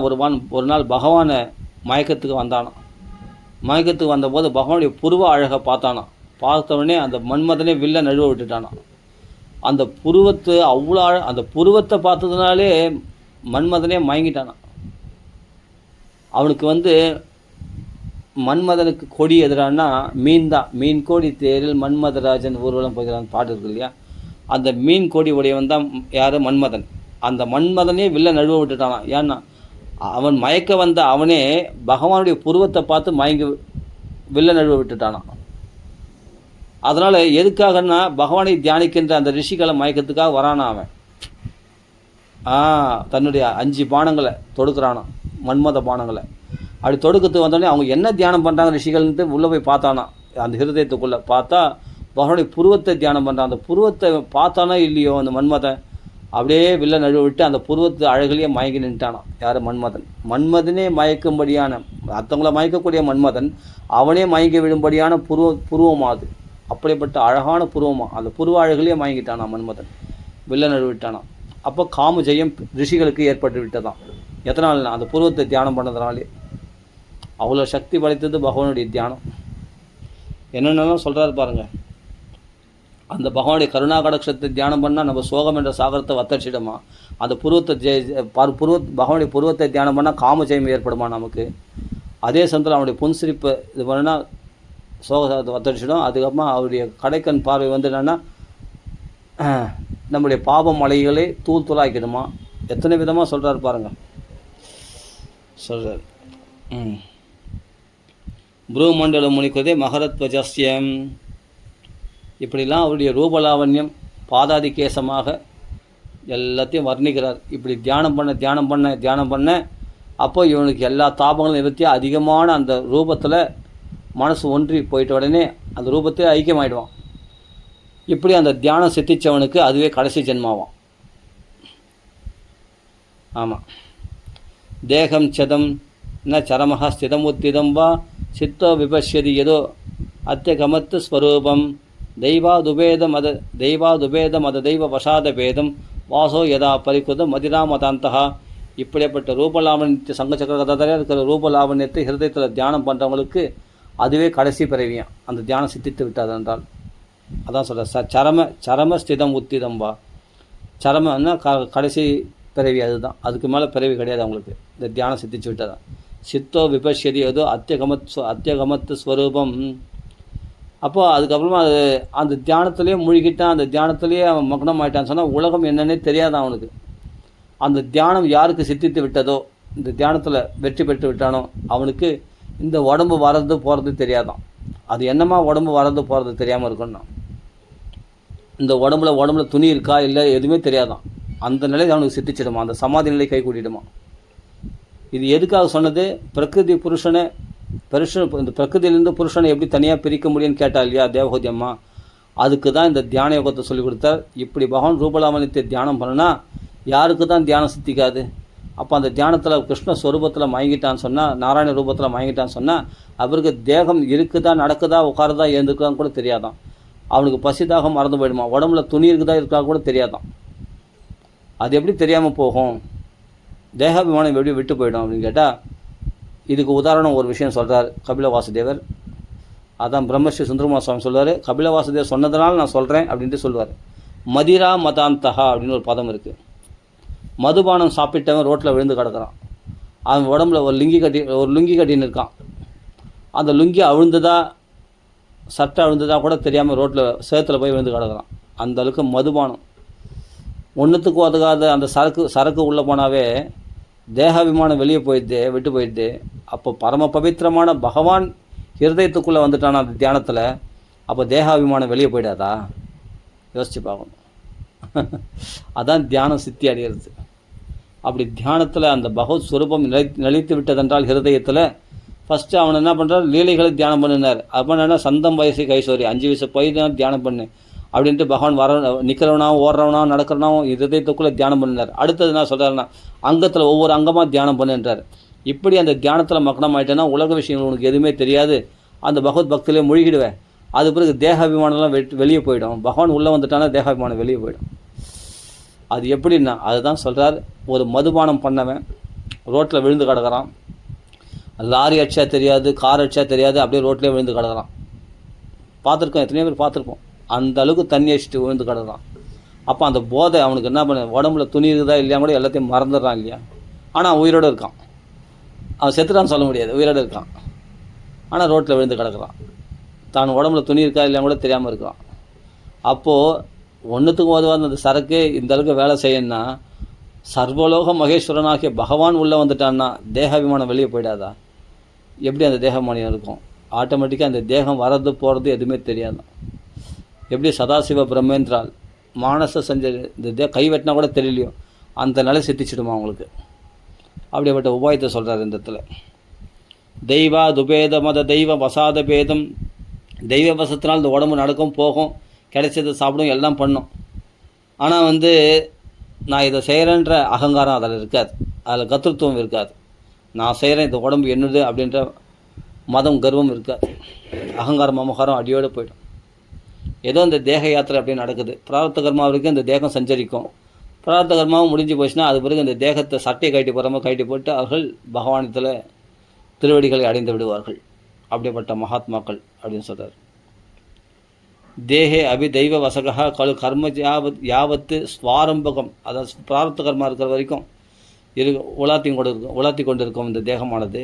ஒரு நாள் பகவானை மயக்கத்துக்கு வந்தானா. மயக்கத்துக்கு வந்தபோது பகவானுடைய புருவ அழகை பார்த்தானா. பார்த்தவொடனே அந்த மன்மதனே வில்ல நழுவ விட்டுட்டானா. அந்த புருவத்து அவ்வளோ அந்த புருவத்தை பார்த்ததுனாலே மன்மதனே மயங்கிட்டானா. அவனுக்கு மன்மதனுக்கு கொடி எதிரானா மீன் தான். மீன் கோடி தேரில் மன்மதராஜன் ஊர்வலம் போகிறான் பாட்டு இருக்கு இல்லையா, அந்த மீன் கோடி உடையவன் தான் யார், மன்மதன். அந்த மன்மதனே வில்ல நழுவ விட்டுட்டானா. ஏன்னா அவன் மயக்க வந்த அவனே பகவானுடைய புருவத்தை பார்த்து மயங்கி வில்ல நழுவ விட்டுட்டானான். அதனால் எதுக்காகன்னா பகவானை தியானிக்கின்ற அந்த ரிஷிகளை மயக்கத்துக்காக வரானா அவன். தன்னுடைய 5 பானங்களை தொடுக்கிறானா, மன்மத பானங்களை. அப்படி தொடுக்கிறதுக்கு வந்தோடனே அவங்க என்ன தியானம் பண்ணுறாங்க ரிஷிகள்ன்ட்டு உள்ளே போய் பார்த்தானா, அந்த ஹிருதயத்துக்குள்ளே பார்த்தா பகவானுடைய புருவத்தை தியானம் பண்ணுறான். அந்த புருவத்தை பார்த்தானா இல்லையோ அந்த மன்மதன் அப்படியே வில்ல நழுவ விட்டு அந்த புருவத்து அழகிலேயே மயங்கி நின்ட்டானான். யார்? மன்மதன். மன்மதனே மயக்கும்படியான, மற்றவங்கள மயக்கக்கூடிய மன்மதன் அவனே மயங்கி விடும்படியான புருவமாக அது. அப்படிப்பட்ட அழகான புருவமாக அந்த புருவ அழகிலேயே மயங்கிட்டானான் மன்மதன், வில்ல நழுவிட்டானான். அப்போ காம ஜெயம் ரிஷிகளுக்கு ஏற்பட்டு விட்டதான். எத்தனை நாள்னா அந்த புருவத்தை தியானம் பண்ணதுனாலே. அவ்வளோ சக்தி படைத்தது பகவானுடைய தியானம். என்னென்னலாம் சொல்கிறாரு பாருங்கள். அந்த பகவானுடைய கருணா கடக்ஷத்தை தியானம் பண்ணால் நம்ம சோகம் என்ற சாகரத்தை வத்தடிச்சிடுமா. அந்த புருவத்தை பகவானுடைய புருவத்தை தியானம் பண்ணால் காமஜெயம் ஏற்படுமா நமக்கு. அதே சமயத்தில் அவனுடைய புன்சிரிப்பை இது பண்ணால் சோகத்தை வத்தடிச்சிடும். அதுக்கப்புறமா அவருடைய கடைக்கண் பார்வை வந்து என்னென்னா நம்முடைய பாப மலைகளை தூள் தூளாக்கிடுமா. எத்தனை விதமாக சொல்கிறார் பாருங்கள். சொல்கிறார் புரூமண்டலம் முனிக்கதே மகரத்வஜஸ்யம். இப்படிலாம் அவருடைய ரூபலாவண்யம் பாதாதி கேசமாக எல்லாத்தையும் வர்ணிக்கிறார். இப்படி தியானம் பண்ண அப்போ இவனுக்கு எல்லா தாபங்களும் நிறுத்தி அதிகமான அந்த ரூபத்தில் மனசு ஒன்றி போயிட்ட உடனே அந்த ரூபத்தில் ஐக்கியமாயிடுவான். இப்படி அந்த தியானம் சித்திச்சவனுக்கு அதுவே கடைசி ஜென்மாவான். ஆமாம். தேகம் சதம் ந சரமஹ ஸ்திதமுத்திதம் வா சித்தோ விபஷ்யதி ஏதோ அத்தியகமத்து ஸ்வரூபம் தெய்வாதுபேத மத தெய்வ வசாத பேதம் வாசோ யதா பரிகுதம் மதிராமதாந்தகா. இப்படிப்பட்ட ரூபலாவண்யத்தை சங்க சக்கரகதாரியாக இருக்கிற ரூபலாவண்யத்தை ஹிருதயத்தில் தியானம் பண்ணுறவங்களுக்கு அதுவே கடைசி பிறவியான். அந்த தியானம் சித்தித்து விட்டது என்றால் அதான் சொல்கிறேன். சரம ஸ்திதம் உத்திதம் வா. சரமன்னா கடைசி பிறவி, அதுதான். அதுக்கு மேலே பிறவி கிடையாது அவங்களுக்கு. இந்த தியானம் சித்திச்சு விட்டதான். சித்தோ விபஷ்யதி ஏதோ அத்தியகமத்து ஸ்வரூபம். அப்போ அதுக்கப்புறமா அந்த தியானத்திலே மூழ்கிட்டான். அந்த தியானத்திலேயே அவன் மக்னம் ஆகிட்டான்னு சொன்னால் உலகம் என்னன்னே தெரியாதான் அவனுக்கு. அந்த தியானம் யாருக்கு சித்தித்து விட்டதோ, இந்த தியானத்தில் வெற்றி பெற்று விட்டானோ அவனுக்கு இந்த உடம்பு வர்றது போகிறது தெரியாதான். அது என்னமா உடம்பு வர்றது போகிறது தெரியாமல் இருக்குன்னா, இந்த உடம்புல துணி இருக்கா இல்லை எதுவுமே தெரியாதான். அந்த நிலை அவனுக்கு சித்திச்சிடுமா, அந்த சமாதி நிலை கை கூட்டிடுமா. இது எதுக்காக சொன்னது? பிரகிருதி புருஷனை இந்த பிரகிருதியிலேருந்து புருஷனை எப்படி தனியாக பிரிக்க முடியும்னு கேட்டா இல்லையா தேவகோதி அம்மா. அதுக்கு தான் இந்த தியான யோகத்தை சொல்லிக் கொடுத்தார். இப்படி பகவான் ரூபலாவண்யத்தை தியானம் பண்ணுனா யாருக்கு தான் தியானம் சித்திக்காது? அப்போ அந்த தியானத்தில் கிருஷ்ண ஸ்வரூபத்தில் மயங்கிட்டான்னு சொன்னால், நாராயண ரூபத்தில் மயங்கிட்டான்னு சொன்னால் அவருக்கு தேகம் இருக்குதா, நடக்குதா, உட்காருதா, எழுந்துக்குதான்னு கூட தெரியாதான். அவனுக்கு பசிதாக மறந்து போயிடுமா. உடம்புல துணி இருக்கா கூட தெரியாதான். அது எப்படி தெரியாமல் போகும்? தேகாபிமானம் எப்படி விட்டு போயிடும் அப்படின்னு கேட்டால், இதுக்கு உதாரணம் ஒரு விஷயம் சொல்கிறார் கபில வாசுதேவர். அதான் பிரம்மஸ்ரீ சுந்தரமா சுவாமி சொல்லுவார். கபில வாசுதேவர் சொன்னதுனால நான் சொல்கிறேன் அப்படின்ட்டு சொல்லுவார். மதிரா மதாந்தகா அப்படின்னு ஒரு பதம் இருக்குது. மதுபானம் சாப்பிட்டவன் ரோட்டில் விழுந்து கிடக்கிறான். அவன் உடம்புல ஒரு லுங்கி கட்டின்னு இருக்கான். அந்த லுங்கி அவிழ்ந்ததா சட்டை அவிழ்ந்ததா கூட தெரியாமல் ரோட்டில் சேத்துல போய் விழுந்து கிடக்கிறான். அந்த அளவுக்கு மதுபானம் ஒன்றுத்துக்கும் ஒதுக்காத அந்த சரக்கு உள்ளே போனாவே தேகாபிமானம் வெளியே விட்டு போயிடுது. அப்போ பரம பவித்திரமான பகவான் ஹிருதயத்துக்குள்ளே வந்துட்டானா அந்த தியானத்தில். அப்போ தேகாபிமானம் வெளியே போயிடாதா? யோசித்து பார்க்கணும். அதான் தியானம் சித்தி அடைகிறது. அப்படி தியானத்தில் அந்த பகவத் ஸ்வரூபம் நிலைத்து விட்டதென்றால் ஹிருதயத்தில் ஃபஸ்ட்டு அவன் என்ன பண்ணுறார்? லீலைகளை தியானம் பண்ணினார். அப்போ என்னென்னா சந்தம் வயசு கைசோரி 5 வயசு தான் தியானம் பண்ணு அப்படின்ட்டு பகவான் நிற்கிறவனாவும் ஓடுறவனாவும் நடக்கிறவனாவும் ஹிருதயத்துக்குள்ளே தியானம் பண்ணினார். அடுத்தது என்ன சொல்கிறாருன்னா அங்கத்தில் ஒவ்வொரு அங்கமாக தியானம் பண்ணுன்றார். இப்படி அந்த தியானத்தில் மக்னம் ஆகிட்டேன்னா உலக விஷயங்கள் உனக்கு எதுவுமே தெரியாது. அந்த பகவத் பக்தியிலே மூழ்கிடுவேன். அது பிறகு தேகாபிமானம்லாம் வெளியே போயிடும். பகவான் உள்ளே வந்துட்டானா தேகாபிமானம் வெளியே போயிடும். அது எப்படின்னா அதுதான் சொல்கிறார். ஒரு மதுபானம் பண்ணவன் ரோட்டில் விழுந்து கிடக்கிறான். லாரி அடிச்சா தெரியாது, கார் அடிச்சா தெரியாது, அப்படியே ரோட்லேயே விழுந்து கிடக்கிறான். பார்த்துருக்கோம், எத்தனையோ பேர் பார்த்துருப்போம். அந்த அளவுக்கு தண்ணி அடிச்சுட்டு விழுந்து கிடக்கிறான். அப்போ அந்த போதை அவனுக்கு என்ன பண்ண, உடம்புல துணி இருக்குதா இல்லையா கூட எல்லாத்தையும் மறந்துடுறான் இல்லையா. ஆனால் உயிரோடு இருக்கான். அவன் செத்துட்டான்னு சொல்ல முடியாது, உயிரோடு இருக்கான். ஆனால் ரோட்டில் விழுந்து கிடக்கிறான். தான் உடம்புல துணி இருக்கா இல்லையா கூட தெரியாமல் இருக்கிறான். அப்போது ஒன்றுத்துக்கும் உதவாத அந்த சரக்கு இந்த அளவுக்கு வேலை செய்யணும்னா சர்வலோக மகேஸ்வரனாகிய பகவான் உள்ளே வந்துட்டான்னா தேகாபிமானம் வெளியே போயிடாதா? எப்படி அந்த தேகாபிமானம் இருக்கும்? ஆட்டோமேட்டிக்காக அந்த தேகம் வர்றது போகிறது எதுவுமே தெரியாது. எப்படி சதாசிவ பிரம்மேந்திரால் மானச செஞ்ச இந்த கை வெட்டினா கூட தெரியலையோ, அந்த நிலை சித்திச்சிடுமா அவங்களுக்கு. அப்படிப்பட்ட உபாயத்தை சொல்கிறார் இந்த இடத்துல. தெய்வா துபேத மத தெய்வ வசாத பேதம். தெய்வ வசத்தினால் இந்த உடம்பு நடக்கும், போகும், கிடைச்சதை சாப்பிடும், எல்லாம் பண்ணும். ஆனால் நான் இதை செய்கிறேன்ற அகங்காரம் அதில் இருக்காது, அதில் கர்த்தத்துவம் இருக்காது. நான் செய்கிறேன், இந்த உடம்பு என்னது அப்படின்ற மதம் கர்வம் இருக்காது. அகங்காரம் மமகாரம் அடியோடு போய்டும். ஏதோ இந்த தேக யாத்திரை அப்படியே நடக்குது. பிராரத்த கர்மா வரைக்கும் இந்த தேகம் சஞ்சரிக்கும். பிராரத்த கர்மாவும் முடிஞ்சு போச்சுன்னா அது பிறகு இந்த தேகத்தை சட்டையை கட்டி போகிற கட்டி போட்டு அவர்கள் பகவானத்தில் திருவடிகளை அடைந்து விடுவார்கள். அப்படிப்பட்ட மகாத்மாக்கள் அப்படின்னு சொல்கிறார். தேகே அபி தெய்வ வசகா கழு கர்ம யாவத்து ஸ்வாரம்பகம், அதாவது பிராரத்த கர்மா இருக்கிற வரைக்கும் உலாத்தி கொண்டு இருக்கும் இந்த தேகமானது.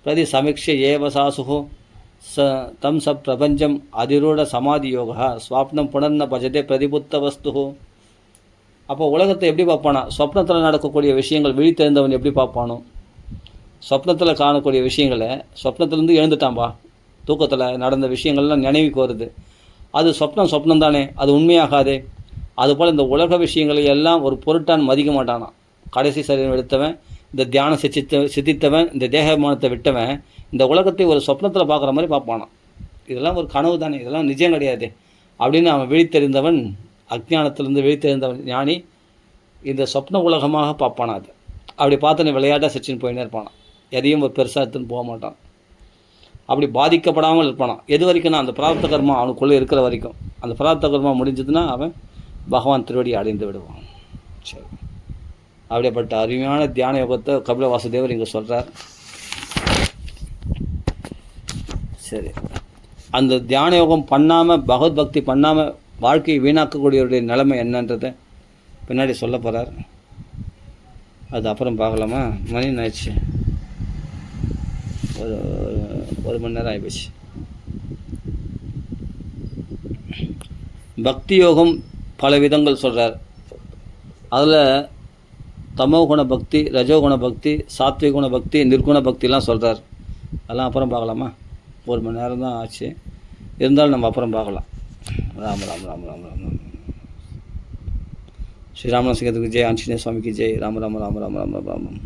பிரதி சமீட்சை ஏவசாசுகு தம் சப் பிரபஞ்சம் அதிரூட சமாதி யோகா ஸ்வாப்னம் புனர்ன பஜதே பிரதிபுத்த வஸ்து. அப்போ உலகத்தை எப்படி பார்ப்பானா? சொப்னத்தில் நடக்கக்கூடிய விஷயங்கள் விழித்தெழுந்தவன் எப்படி பார்ப்பானோ, சொப்னத்தில் காணக்கூடிய விஷயங்களை, சொப்னத்திலேருந்து எழுந்துட்டான்பா, தூக்கத்தில் நடந்த விஷயங்கள்லாம் நினைவுக்கு வருது, அது சொப்னம் தானே, அது உண்மையாகாதே. அதுபோல் இந்த உலக விஷயங்களை எல்லாம் ஒரு பொருட்டான் மதிக்க மாட்டானான். கடைசி சரீரம் எடுத்தவன், இந்த தியானம் சித்தித்தவன், இந்த தேகமானத்தை விட்டவன் இந்த உலகத்தை ஒரு சொப்னத்தில் பார்க்குற மாதிரி பார்ப்பானான். இதெல்லாம் ஒரு கனவு தானே, இதெல்லாம் நிஜம் கிடையாது அப்படின்னு அவன் விழித்தெறிந்தவன், அஜ்ஞானத்திலிருந்து விழித்தெறிந்தவன் ஞானி இந்த சொப்ன உலகமாக பார்ப்பானா. அது அப்படி பார்த்து விளையாட்டாக சிரிச்சின்னு போயின்னே இருப்பானான். எதையும் ஒரு பெருசாக எடுத்துன்னு போக மாட்டான். அப்படி பாதிக்கப்படாமல் இருப்பானான். எது வரைக்கும்னா அந்த பிரார்த்த கர்மா அவனுக்குள்ளே இருக்கிற வரைக்கும். அந்த பிரார்த்த கர்மா முடிஞ்சதுன்னா அவன் பகவான் திருவடி அடைந்து விடுவான். சரி, அப்படிப்பட்ட அருமையான தியான யோகத்தை கபில வாசுதேவர் இங்கே சொல்கிறார். சரி, அந்த தியான யோகம் பண்ணாமல், பகவத் பக்தி பண்ணாமல் வாழ்க்கையை வீணாக்கக்கூடியவருடைய நிலைமை என்னன்றதை பின்னாடி சொல்ல போகிறார். அது அப்புறம் பார்க்கலாமா? மணி ஆயிடுச்சு, ஒரு மணி நேரம் ஆகிப்போச்சு. பக்தி யோகம் பல விதங்கள் சொல்கிறார். அதில் தமோகுண பக்தி, ரஜோகுண பக்தி, சாத்விகுண பக்தி, நிர்குண பக்திலாம் சொல்கிறார். அதெல்லாம் அப்புறம் பார்க்கலாமா? ஒரு மணி நேரம் தான் ஆச்சு, இருந்தாலும் நம்ம அப்புறம் பார்க்கலாம். ராம் ராம் ராம் ராம் ராம் ராம். ஸ்ரீராம சிங்கத்துக்கு ஜெய், ஆஞ்சநேய சுவாமிக்கு ஜெய். ராம ராம ராம ராம ராம ராமம்.